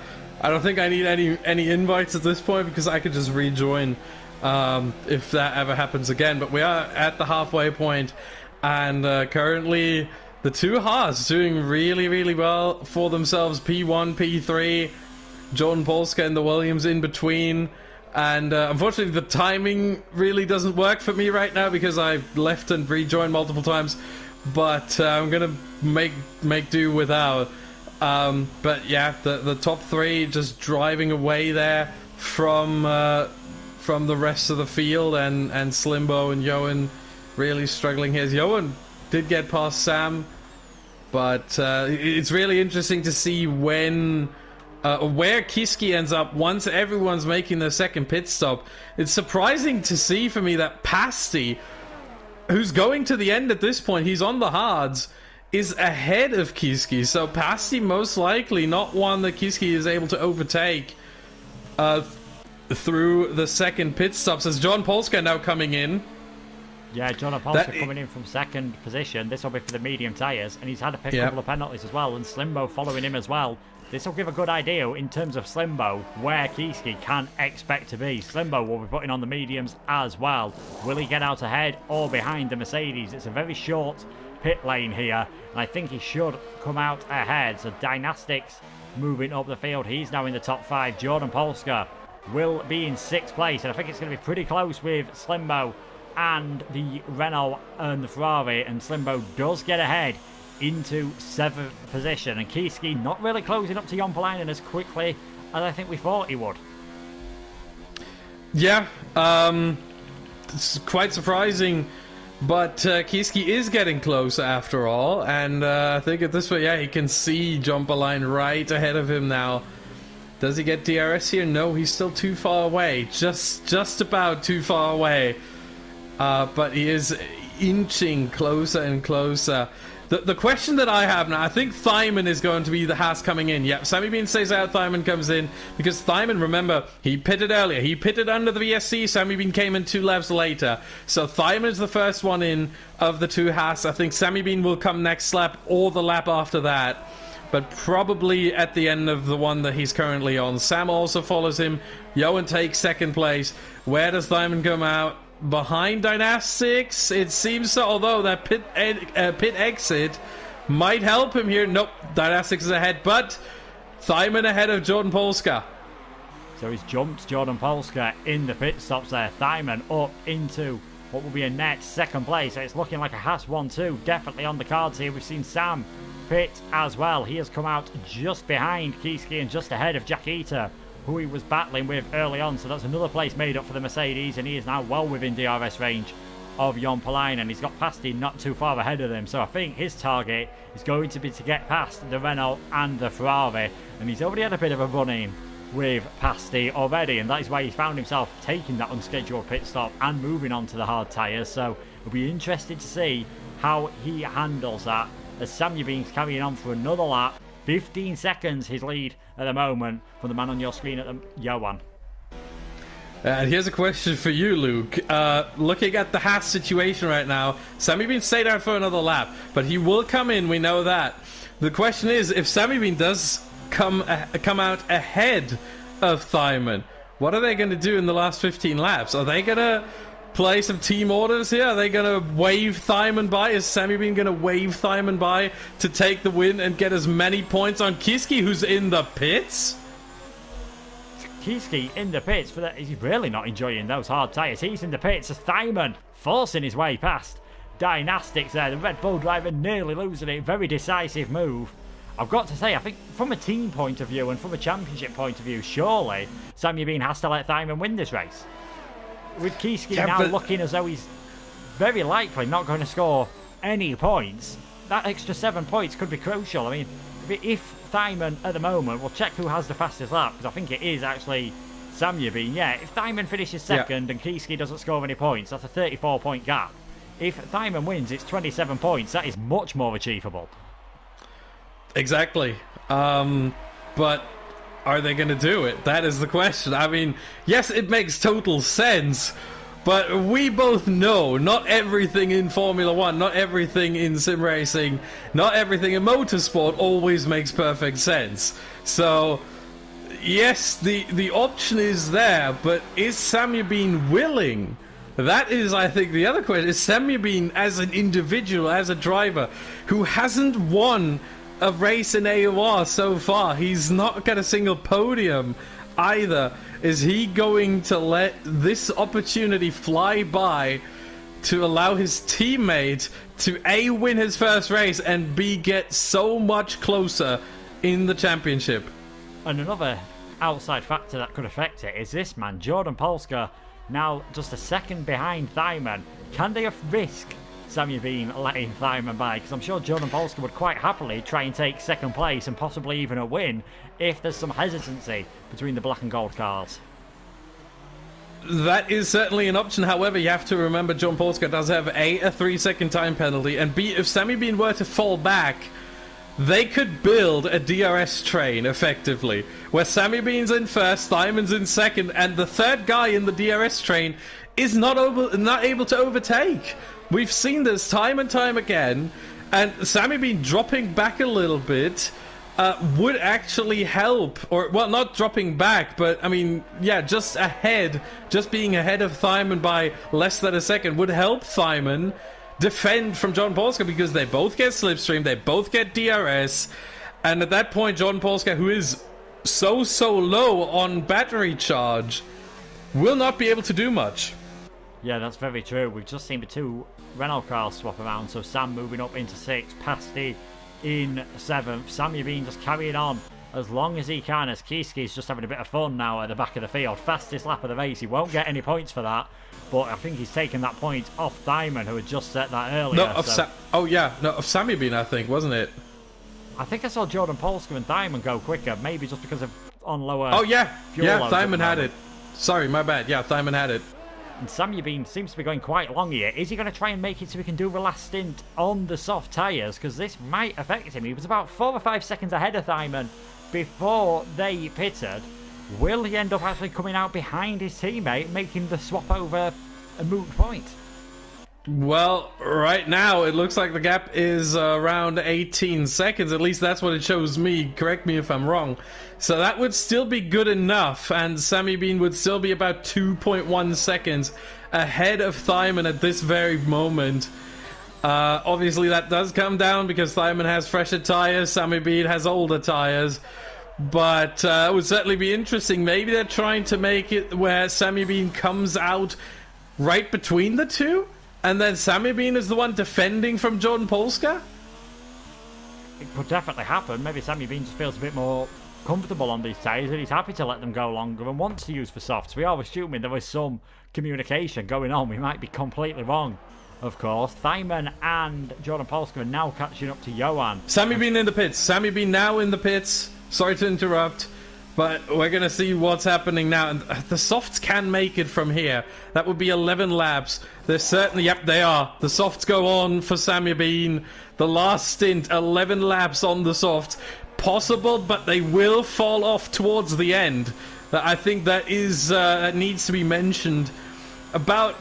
don't think I need any invites at this point, because I could just rejoin if that ever happens again. But we are at the halfway point, and currently the two Haas doing really well for themselves. P1, P3, Jordan Polska and the Williams in between. And unfortunately the timing really doesn't work for me right now, because I've left and rejoined multiple times. But I'm gonna make do without. But yeah, the top 3 just driving away there from the rest of the field, and Slimbo and Johan really struggling here. Johan did get past Sam, but it's really interesting to see when where Kiski ends up once everyone's making their second pit stop. It's surprising to see for me that Pasty, who's going to the end at this point, he's on the hards, is ahead of Kiski. So Pasty most likely not one that Kiski is able to overtake through the second pit stops, as John Polska now coming in. Yeah, John Polska coming in from 2nd position. This will be for the medium tyres, and he's had a couple of penalties as well, and Slimbo following him as well. This will give a good idea in terms of Slimbo where Kiski can expect to be. Slimbo will be putting on the mediums as well. Will he get out ahead or behind the Mercedes? It's a very short pit lane here, and I think he should come out ahead. So Dynastics moving up the field. He's now in the top 5. Jordan Polska will be in 6th place, and I think it's going to be pretty close with Slimbo and the Renault and the Ferrari, and Slimbo does get ahead into 7th position, and Kiski not really closing up to Jon Palainen as quickly as I think we thought he would. Yeah, it's quite surprising, but Kiski is getting closer after all, and I think at this point, yeah, he can see Jon Palainen right ahead of him now. Does he get DRS here? No, he's still too far away, just about too far away, but he is inching closer and closer. The question that I have now, I think Thyman is going to be the Haas coming in. Yep, Sammy Bean stays out, Thyman comes in, because Thyman, remember, he pitted earlier. He pitted under the VSC, Sammy Bean came in 2 laps later. So Thyman is the first one in of the 2 Haas. I think Sammy Bean will come next lap or the lap after that, but probably at the end of the one that he's currently on. Sam also follows him. Johan takes 2nd place. Where does Thyman come out? Behind Dynastics, it seems so, although that pit exit might help him here. Nope, Dynastics is ahead, but Thyman ahead of Jordan Polska. So he's jumped Jordan Polska in the pit stops there. Thyman up into what will be a net 2nd place. So it's looking like a Haas 1-2 definitely on the cards here. We've seen Sam pit as well. He has come out just behind Kiski and just ahead of Jack Eater, who he was battling with early on. So that's another place made up for the Mercedes, and he is now well within DRS range of Jon Palainen. He's got Pasty not too far ahead of him, so I think his target is going to be to get past the Renault and the Ferrari, and he's already had a bit of a run-in with Pasty already, and that is why he found himself taking that unscheduled pit stop and moving on to the hard tyres. So it'll be interesting to see how he handles that as Samuel Bean's carrying on for another lap 15 seconds his lead at the moment from the man on your screen at the Johan. And here's a question for you, Luke. Looking at the Haas situation right now, Sammy Bean stayed out for another lap, but he will come in, we know that. The question is, if Sammy Bean does come out ahead of Thyman, what are they going to do in the last 15 laps? Are they going to play some team orders here? Are they going to wave Thyman by? Is Sammy Bean going to wave Thyman by to take the win and get as many points on Kiski, who's in the pits? Kiski in the pits for that. He's really not enjoying those hard tyres. He's in the pits as Thyman forcing his way past Dynastics there. The Red Bull driver nearly losing it. Very decisive move. I've got to say, I think from a team point of view and from a championship point of view, surely Sammy Bean has to let Thyman win this race. With Kiski now looking as though he's very likely not going to score any points, that extra 7 points could be crucial. I mean, if Thyman at the moment, we'll check who has the fastest lap, because I think it is actually Sammy Bean. Yeah, if Thyman finishes second and Kiski doesn't score any points, that's a 34-point gap. If Thyman wins, it's 27 points. That is much more achievable. Exactly. But are they going to do it? That is the question. I mean, yes, it makes total sense, but we both know not everything in Formula 1, not everything in sim racing, not everything in motorsport always makes perfect sense. So, yes, the option is there, but is Sammy Bean willing? That is, I think, the other question. Is Sammy Bean, as an individual, as a driver, who hasn't won a race in AOR so far, he's not got a single podium either, is he going to let this opportunity fly by to allow his teammate to A, win his first race, and B, get so much closer in the championship? And another outside factor that could affect it is this man, Jordan Polska, now just a second behind Thyman. Can they risk Sammy Bean letting Thyman by? Because I'm sure Jordan Polska would quite happily try and take second place and possibly even a win if there's some hesitancy between the black and gold cars. That is certainly an option. However, you have to remember John Polska does have A, a 3-second time penalty, and B, if Sammy Bean were to fall back, they could build a DRS train, effectively, where Sammy Bean's in first, Thyman's in second, and the third guy in the DRS train is not able to overtake. We've seen this time and time again, and Sammy Bean dropping back a little bit would actually help. Or, well, not dropping back, but, I mean, yeah, just ahead, just being ahead of Thyman by less than a second would help Thyman defend from John Polska, because they both get slipstream, they both get DRS, and at that point John Polska, who is so low on battery charge, will not be able to do much. Yeah, that's very true. We've just seen the two Renault cars swap around, so Sam moving up into 6th, Pasty in 7th, Sammy Bean just carrying on as long as he can, as Kiski's just having a bit of fun now at the back of the field. Fastest lap of the race, he won't get any points for that, but I think he's taken that point off Thyman, who had just set that earlier. Of Sammy Bean, I think, wasn't it? I think I saw Jordan Polska and Thyman go quicker, maybe just because of on lower fuel loads Thyman had it. Sorry, my bad. Yeah, Thyman had it. And Sammy Bean seems to be going quite long here. Is he going to try and make it so he can do the last stint on the soft tyres? Because this might affect him. He was about 4 or 5 seconds ahead of Thyman before they pitted. Will he end up actually coming out behind his teammate, making the swap over a moot point? Well, right now it looks like the gap is around 18 seconds. At least that's what it shows me. Correct me if I'm wrong. So that would still be good enough, and Sammy Bean would still be about 2.1 seconds ahead of Thyman at this very moment. Obviously that does come down because Thyman has fresher tyres, Sammy Bean has older tyres. But it would certainly be interesting. Maybe they're trying to make it where Sammy Bean comes out right between the two, and then Sammy Bean is the one defending from Jordan Polska? It could definitely happen. Maybe Sammy Bean just feels a bit more comfortable on these tyres and he's happy to let them go longer and wants to use for softs. We are assuming there was some communication going on. We might be completely wrong, of course. Thyman and Jordan Polska are now catching up to Johan. Sammy Bean in the pits. Sammy Bean now in the pits. Sorry to interrupt, but we're going to see what's happening now. And the softs can make it from here. That would be 11 laps. They're certainly, yep, they are. The softs go on for Sammy Bean. The last stint, 11 laps on the softs. possible, but they will fall off towards the end. I think that is that needs to be mentioned.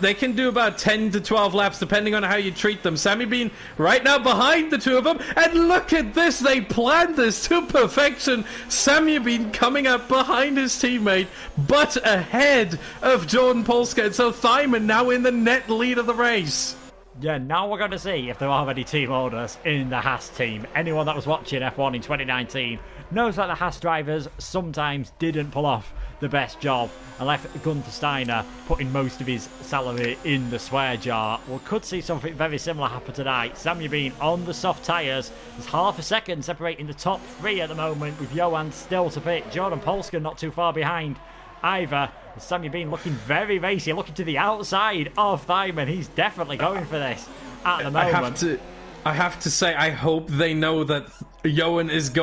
They can do about 10 to 12 laps depending on how you treat them. Sammy Bean right now behind the two of them, and look at this, they planned this to perfection. Sammy Bean coming up behind his teammate, but ahead of Jordan Polska, and so Thyman now in the net lead of the race. Yeah, now we're going to see if there are any team owners in the Haas team. Anyone that was watching F1 in 2019 knows that the Haas drivers sometimes didn't pull off the best job and left Gunther Steiner putting most of his salary in the swear jar. We could see something very similar happen tonight. Samuel Bean on the soft tyres. There's half a second separating the top three at the moment, with Johan still to pit. Jordan Polska not too far behind either. Samuel Bean looking very racy, looking to the outside of Thyman. He's definitely going for this at the moment. I have to say, I hope they know that Johan is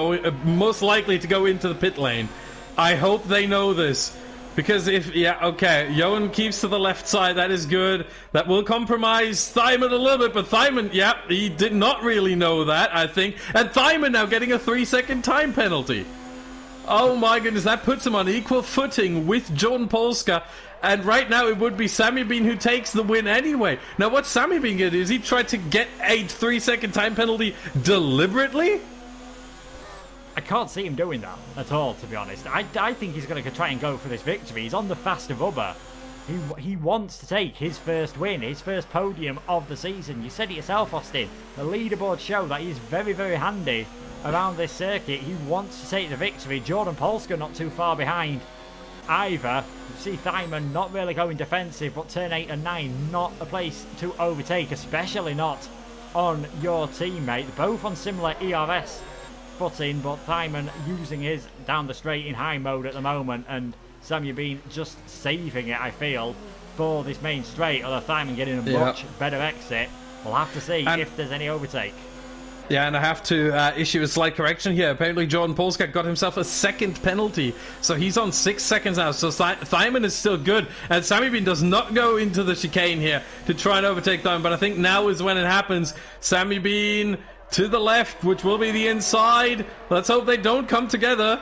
most likely to go into the pit lane. I hope they know this. Because Johan keeps to the left side, that is good. That will compromise Thyman a little bit, but Thyman, he did not really know that, I think. And Thyman now getting a 3-second time penalty. Oh my goodness, that puts him on equal footing with Jordan Polska. And right now it would be Sammy Bean who takes the win anyway. Now what Sammy Bean did is he tried to get a 3-second time penalty deliberately? I can't see him doing that at all, to be honest. I think he's going to try and go for this victory. He's on the faster rubber. He wants to take his first win, his first podium of the season. You said it yourself, Austin. The leaderboards show that he's very, very handy around this circuit. He wants to take the victory. Jordan Polska not too far behind either. You see Thyman not really going defensive, but turn 8 and 9 not a place to overtake, especially not on your teammate. Both on similar ERS footing, but Thyman using his down the straight in high mode at the moment, and Samuel Bean just saving it, I feel, for this main straight, although Thyman getting a much better exit. We'll have to see if there's any overtake. Yeah, and I have to issue a slight correction here. Apparently Jordan Polska got himself a second penalty, so he's on 6 seconds now, so Thyman is still good, and Sammy Bean does not go into the chicane here to try and overtake Thyman, but I think now is when it happens. Sammy Bean to the left, which will be the inside. Let's hope they don't come together.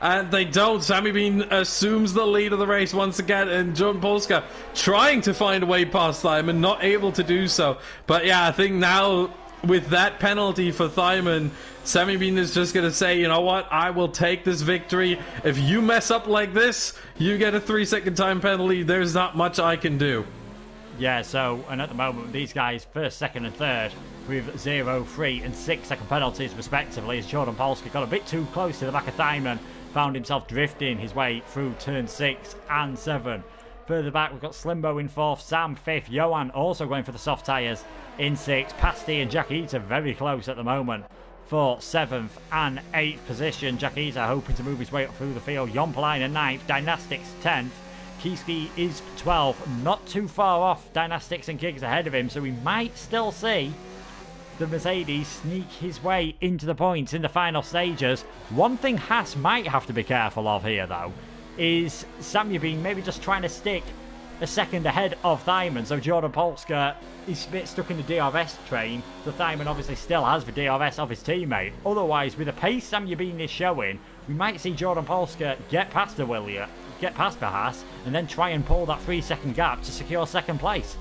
And they don't. Sammy Bean assumes the lead of the race once again, and Jordan Polska trying to find a way past Thyman, not able to do so. But yeah, I think now with that penalty for Thyman, Sammy Bean is just going to say, you know what, I will take this victory. If you mess up like this, you get a 3-second time penalty. There's not much I can do. Yeah, so, and at the moment, these guys, first, second, and third, with 0, 3, and 6 second penalties, respectively, as Jordan Polska got a bit too close to the back of Thyman, found himself drifting his way through turn 6 and 7. Further back, we've got Slimbo in 4th, Sam 5th, Johan also going for the soft tyres in 6th, Pasty and Jack Eater very close at the moment for 7th and 8th position. Jack Eater hoping to move his way up through the field. Yompline 9th, Dynastics 10th. Kieski is 12th, not too far off Dynastics and Kiggs ahead of him, so we might still see the Mercedes sneak his way into the points in the final stages. One thing Haas might have to be careful of here, though, is Samuel Bean maybe just trying to stick a second ahead of Thyman, so Jordan Polska is a bit stuck in the DRS train, so Thyman obviously still has the DRS of his teammate. Otherwise, with the pace Samuel Bean is showing, we might see Jordan Polska get past the Haas, and then try and pull that 3-second gap to secure second place.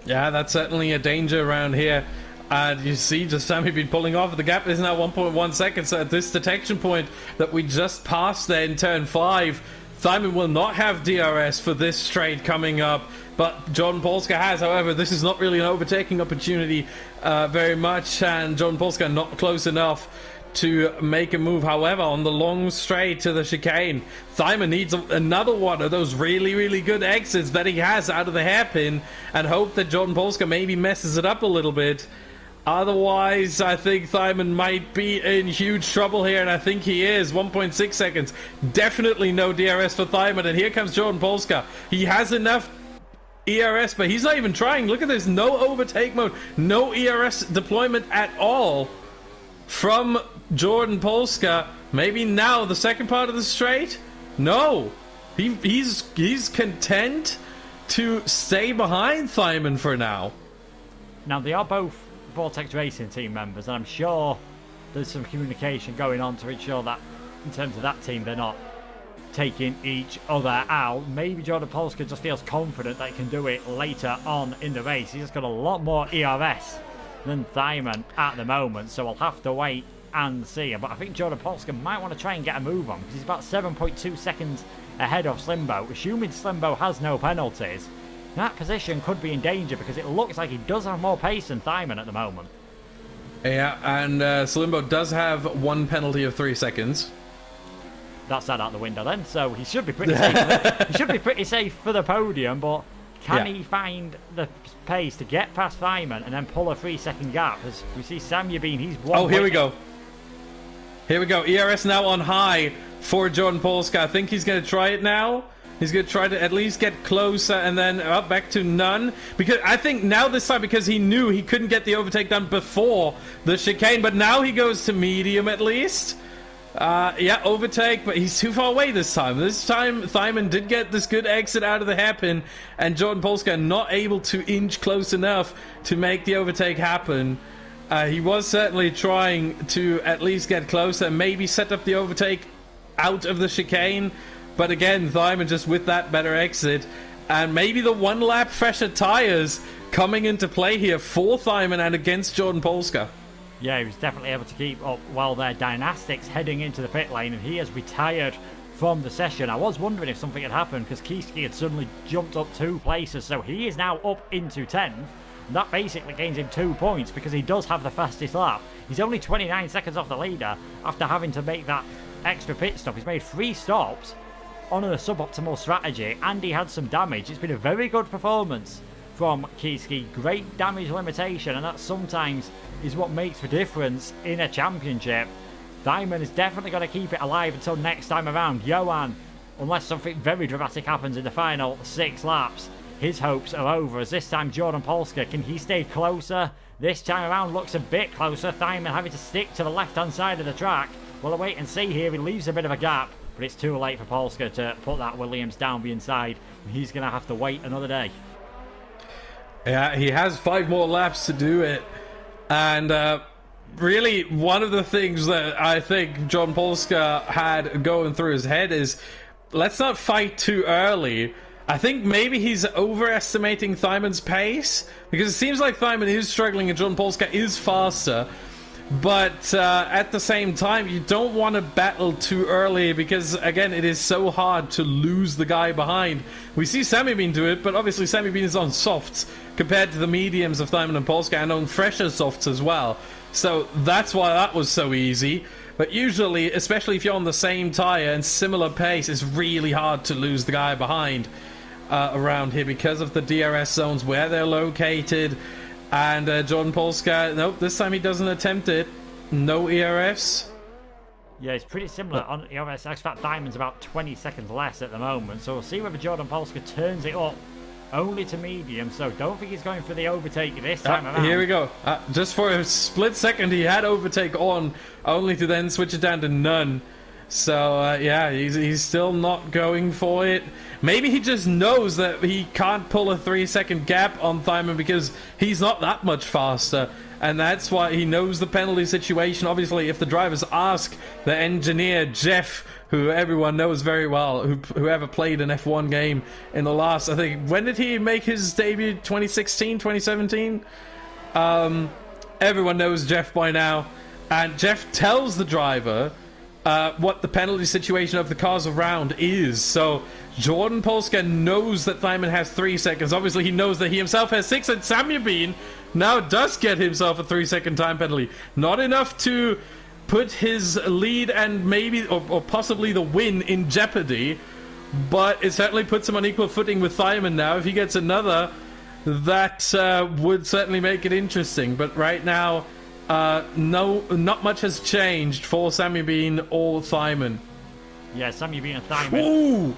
Yeah, that's certainly a danger around here. And you see just Sammy Bean pulling off. The gap is now 1.1 seconds. So at this detection point that we just passed there in turn 5, Thyman will not have DRS for this straight coming up. But Jordan Polska has. However, this is not really an overtaking opportunity very much. And Jordan Polska not close enough to make a move. However, on the long straight to the chicane, Thyman needs another one of those really, really good exits that he has out of the hairpin, and hope that Jordan Polska maybe messes it up a little bit. Otherwise, I think Thyman might be in huge trouble here, and I think he is. 1.6 seconds. Definitely no DRS for Thyman, and here comes Jordan Polska. He has enough ERS, but he's not even trying. Look at this. No overtake mode. No ERS deployment at all from Jordan Polska. Maybe now the second part of the straight? No. He's content to stay behind Thyman for now. Now, they are both Vortex Racing team members, and I'm sure there's some communication going on to ensure that, in terms of that team, they're not taking each other out. Maybe Jordan Polska just feels confident that he can do it later on in the race. He's just got a lot more ERS than Thyman at the moment, so we'll have to wait and see. But I think Jordan Polska might want to try and get a move on, because he's about 7.2 seconds ahead of Slimbo. Assuming Slimbo has no penalties, that position could be in danger, because it looks like he does have more pace than Thyman at the moment. Yeah, and Slimbo does have one penalty of 3 seconds. That's that out the window then, so he should be pretty safe. He should be pretty safe for the podium, but can he find the pace to get past Thyman and then pull a 3-second gap? As we see Samya Bean, he's one. Oh, here we go. Here we go. ERS now on high for Jordan Polska. I think he's going to try it now. He's going to try to at least get closer and then up back to none. Because I think now this time, because he knew he couldn't get the overtake done before the chicane, but now he goes to medium at least. Yeah, overtake, but he's too far away this time. This time, Thyman did get this good exit out of the hairpin, and Jordan Polska not able to inch close enough to make the overtake happen. He was certainly trying to at least get closer, maybe set up the overtake out of the chicane, but again, Thyman just with that better exit, and maybe the one lap fresher tires coming into play here for Thyman and against Jordan Polska. Yeah, he was definitely able to keep up well there. Dynastics heading into the pit lane, and he has retired from the session. I was wondering if something had happened, because Kiski had suddenly jumped up 2 places, so he is now up into 10th. And that basically gains him 2 points, because he does have the fastest lap. He's only 29 seconds off the leader after having to make that extra pit stop. He's made 3 stops on a suboptimal strategy, and he had some damage. It's been a very good performance from Kiski. Great damage limitation, and that sometimes is what makes the difference in a championship. Thyman is definitely going to keep it alive until next time around. Johan, unless something very dramatic happens in the final 6 laps, his hopes are over, as this time Jordan Polska, can he stay closer? This time around looks a bit closer. Thyman having to stick to the left-hand side of the track. We'll wait and see here. He leaves a bit of a gap, but it's too late for Polska to put that Williams down the inside. He's going to have to wait another day. Yeah, he has 5 more laps to do it. And really, one of the things that I think John Polska had going through his head is, let's not fight too early. I think maybe he's overestimating Thyman's pace, because it seems like Thyman is struggling and John Polska is faster. But at the same time, you don't want to battle too early, because again, it is so hard to lose the guy behind. We see Sammy Bean do it, but obviously Sammy Bean is on softs compared to the mediums of Thyman and Polska, and on fresher softs as well. So that's why that was so easy. But usually, especially if you're on the same tyre and similar pace, it's really hard to lose the guy behind around here, because of the DRS zones where they're located. And Jordan Polska, nope, this time he doesn't attempt it. No ERS. Yeah, it's pretty similar on ERS. In fact, Diamond's about 20 seconds less at the moment. So we'll see whether Jordan Polska turns it up only to medium. So don't think he's going for the overtake this time around. Here we go. Just for a split second, he had overtake on, only to then switch it down to none. So, yeah, he's still not going for it. Maybe he just knows that he can't pull a 3-second gap on Thyman, because he's not that much faster. And that's why he knows the penalty situation. Obviously, if the drivers ask the engineer, Jeff, who everyone knows very well, whoever played an F1 game in the last, I think, when did he make his debut? 2016, 2017? Everyone knows Jeff by now. And Jeff tells the driver what the penalty situation of the cars around is. So Jordan Polska knows that Thyman has 3 seconds. Obviously, he knows that he himself has 6, and Sammy Bean now does get himself a 3-second time penalty. Not enough to put his lead and maybe or possibly the win in jeopardy, but it certainly puts him on equal footing with Thyman now. If he gets another, that would certainly make it interesting. But right now, not much has changed for Sammy Bean or Thyman. Yeah, Sammy Bean and Thyman. Ooh!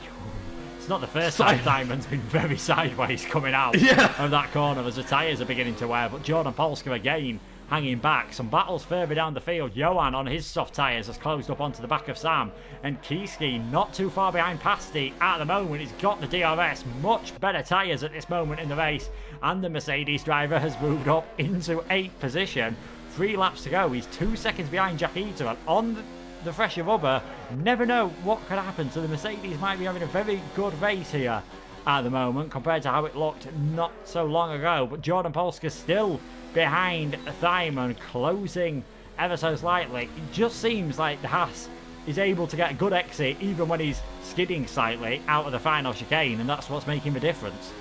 It's not the first time Thyman's been very sideways coming out of that corner as the tyres are beginning to wear. But Jordan Polska again hanging back. Some battles further down the field. Johan on his soft tyres has closed up onto the back of Sam. And Kiski not too far behind Pasty at the moment. He's got the DRS. Much better tyres at this moment in the race. And the Mercedes driver has moved up into 8th position. 3 laps to go. He's 2 seconds behind Jack Eater, and on the fresher rubber, never know what could happen. So the Mercedes might be having a very good race here at the moment compared to how it looked not so long ago. But Jordan Polska still behind Thyman, closing ever so slightly. It just seems like the Haas is able to get a good exit even when he's skidding slightly out of the final chicane, and that's what's making the difference.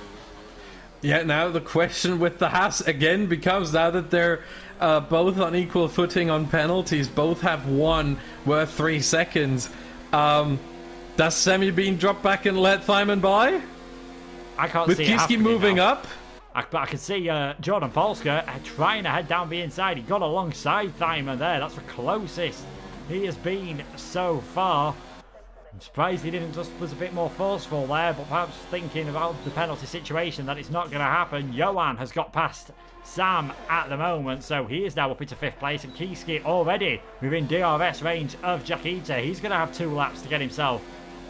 Yeah, now the question with the Haas again becomes, now that they're both on equal footing on penalties, both have one worth 3 seconds, does Sammy Bean drop back and let Thyman by? I can't with see Kiski it moving now. up? I can see Jordan Polska trying to head down the inside. He got alongside Thyman there. That's the closest he has been so far. I'm surprised he didn't just was a bit more forceful there, but perhaps thinking about the penalty situation that it's not going to happen. Johan has got past Sam at the moment, so he is now up into 5th place, and Kiski already within DRS range of Jack Eater. He's going to have 2 laps to get himself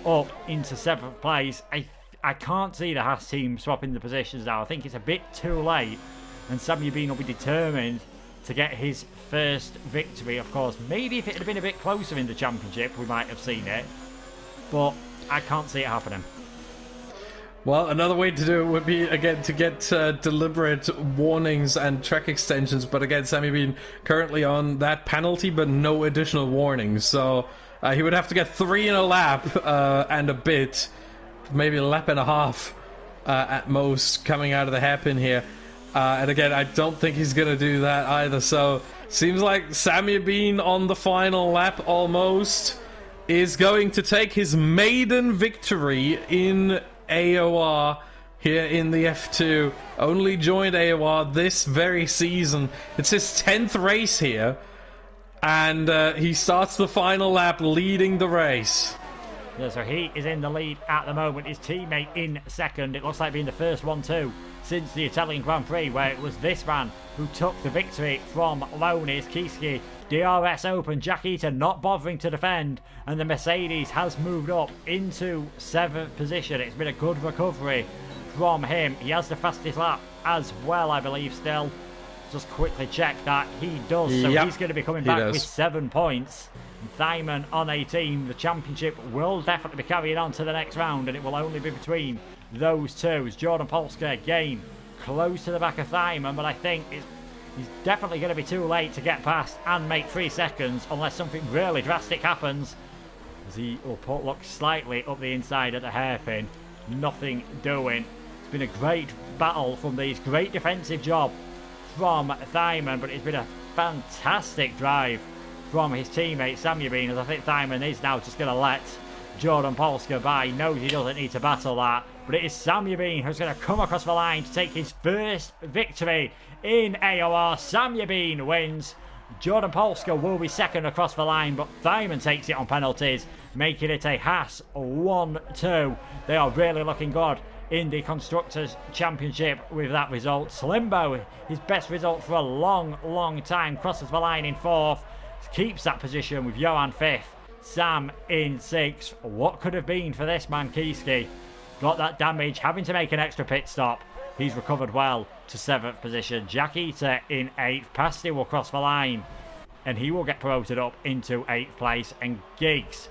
up into 7th place. I can't see the Haas team swapping the positions now. I think it's a bit too late, and Samuel Bean will be determined to get his first victory. Of course, maybe if it had been a bit closer in the championship, we might have seen it, but I can't see it happening. Well, another way to do it would be, again, to get deliberate warnings and track extensions, but again, Sammy Bean currently on that penalty, but no additional warnings, so he would have to get 3 in a lap and a bit, maybe a lap and a half at most, coming out of the hairpin here. And again, I don't think he's going to do that either, so seems like Sammy Bean on the final lap almost is going to take his maiden victory in AOR here in the F2. Only joined AOR this very season. It's his 10th race here, and he starts the final lap leading the race. Yeah, so he is in the lead at the moment. His teammate in second. It looks like being the first one too since the Italian Grand Prix, where it was this man who took the victory from Lonis. Kiski, DRS open, Jack Eater not bothering to defend, and the Mercedes has moved up into 7th position. It's been a good recovery from him. He has the fastest lap as well, I believe, still. Just quickly check that. He does, so he's going to be coming back with 7 points. Thyman on 18. The championship will definitely be carrying on to the next round, and it will only be between those two. As Jordan Polska again close to the back of Thyman, but I think he's definitely going to be too late to get past and make 3 seconds unless something really drastic happens, as he will look slightly up the inside at the hairpin. Nothing doing. It's been a great battle from these. Great defensive job from Thyman, but it's been a fantastic drive from his teammate Samuel Bean, as I think Thyman is now just going to let Jordan Polska by. He knows he doesn't need to battle that, but it is Samuel Bean who's going to come across the line to take his first victory in AOR. Samuel Bean wins. Jordan Polska will be second across the line, but Thyman takes it on penalties, making it a Haas 1-2. They are really looking good in the Constructors' Championship with that result. Slimbo, his best result for a long time, crosses the line in 4th. Keeps that position with Johan 5th, Sam in 6th. What could have been for this man, Kiski? Got that damage, having to make an extra pit stop. He's recovered well to 7th position. Jack Eater in 8th. Pasty will cross the line, and he will get promoted up into 8th place. And Giggs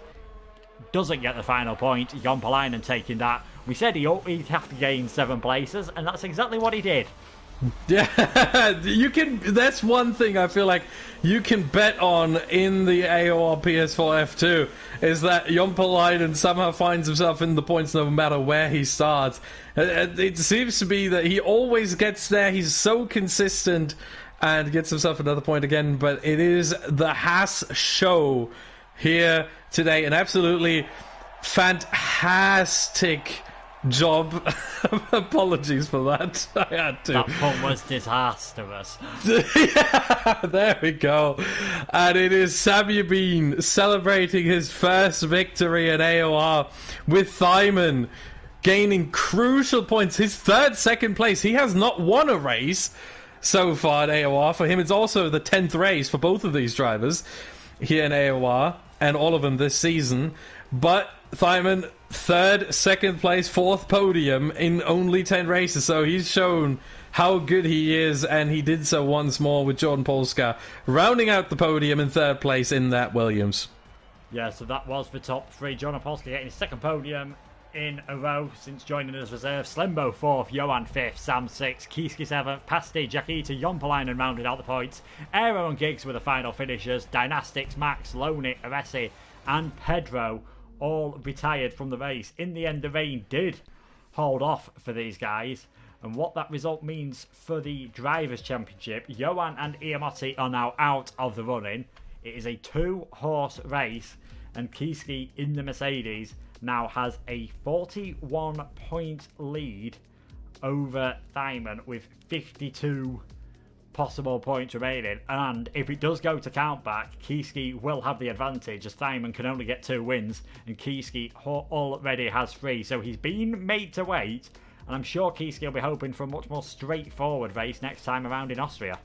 doesn't get the final point. Jon Palainen taking that. We said he'd have to gain 7 places, and that's exactly what he did. Yeah, you can. That's one thing I feel like you can bet on in the AOR PS4 F2 is that Jon Palainen somehow finds himself in the points no matter where he starts. It seems to be that he always gets there. He's so consistent and gets himself another point again. But it is the Haas show here today. An absolutely fantastic job. Apologies for that. I had to. That pun was disastrous. Yeah, there we go. And it is Samuel Bean celebrating his first victory at AOR with Thyman gaining crucial points. His 3rd second place. He has not won a race so far at AOR. For him, it's also the 10th race for both of these drivers here in AOR, and all of them this season. But Thyman, third, second place, fourth podium in only 10 races. So he's shown how good he is, and he did so once more with Jordan Polska rounding out the podium in third place in that Williams. Yeah, so that was the top three. Jordan Polska getting his second podium in a row since joining as reserve. Slembo 4th, Johan 5th, Sam 6th, Kiski 7th, Pasti, Jakita, Jompalainen rounded out the points. Aero and Giggs were the final finishers. Dynastics, Max, Loney, Aresi and Pedro all retired from the race. In the end, the rain did hold off for these guys. And what that result means for the Drivers' Championship, Johan and Iamotti are now out of the running. It is a 2-horse race, and Kiski in the Mercedes now has a 41-point lead over Thyman with 52 possible points remaining. And if it does go to countback, Kiski will have the advantage, as Thyman can only get 2 wins and Kiski already has 3. So he's been made to wait, and I'm sure Kiski will be hoping for a much more straightforward race next time around in Austria.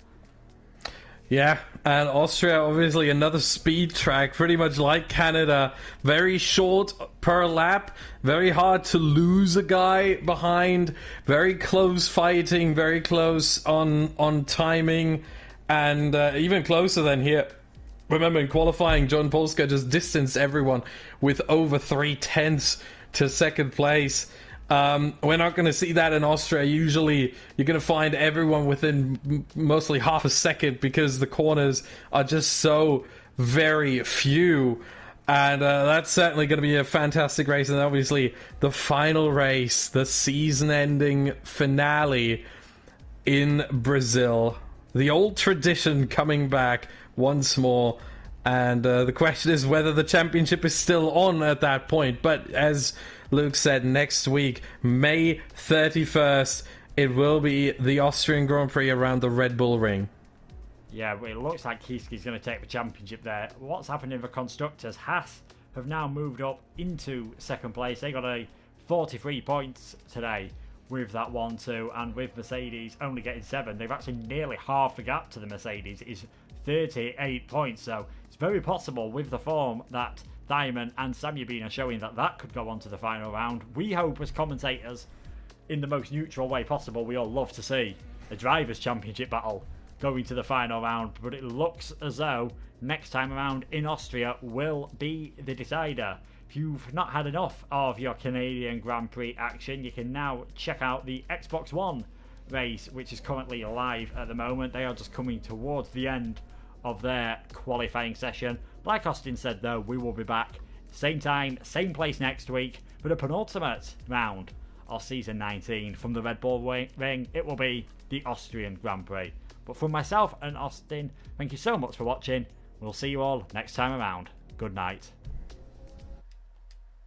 Yeah, and Austria, obviously another speed track, pretty much like Canada. Very short per lap, very hard to lose a guy behind, very close fighting, very close on timing, and even closer than here. Remember, in qualifying, John Polska just distanced everyone with over 3/10 to second place. We're not going to see that in Austria. Usually you're going to find everyone within mostly half a second because the corners are just so very few. And that's certainly going to be a fantastic race. And obviously the final race, the season-ending finale in Brazil. The old tradition coming back once more. And the question is whether the championship is still on at that point. But as Luke said, next week, May 31st, it will be the Austrian Grand Prix around the Red Bull Ring. Yeah, well, it looks like Kiski's going to take the championship there. What's happened in the Constructors? Haas have now moved up into second place. They got a 43 points today with that 1-2, and with Mercedes only getting 7. They've actually nearly half the gap to the Mercedes. It is 38 points, so it's very possible with the form that Thyman and Samyabin are showing that could go on to the final round. We hope as commentators, in the most neutral way possible, we all love to see a Drivers' Championship battle going to the final round, but it looks as though next time around in Austria will be the decider. If you've not had enough of your Canadian Grand Prix action, you can now check out the Xbox One race, which is currently live at the moment. They are just coming towards the end of their qualifying session. Like Austin said, though, we will be back same time, same place next week for the penultimate round of Season 19 from the Red Bull Ring. It will be the Austrian Grand Prix. But from myself and Austin, thank you so much for watching. We'll see you all next time around. Good night.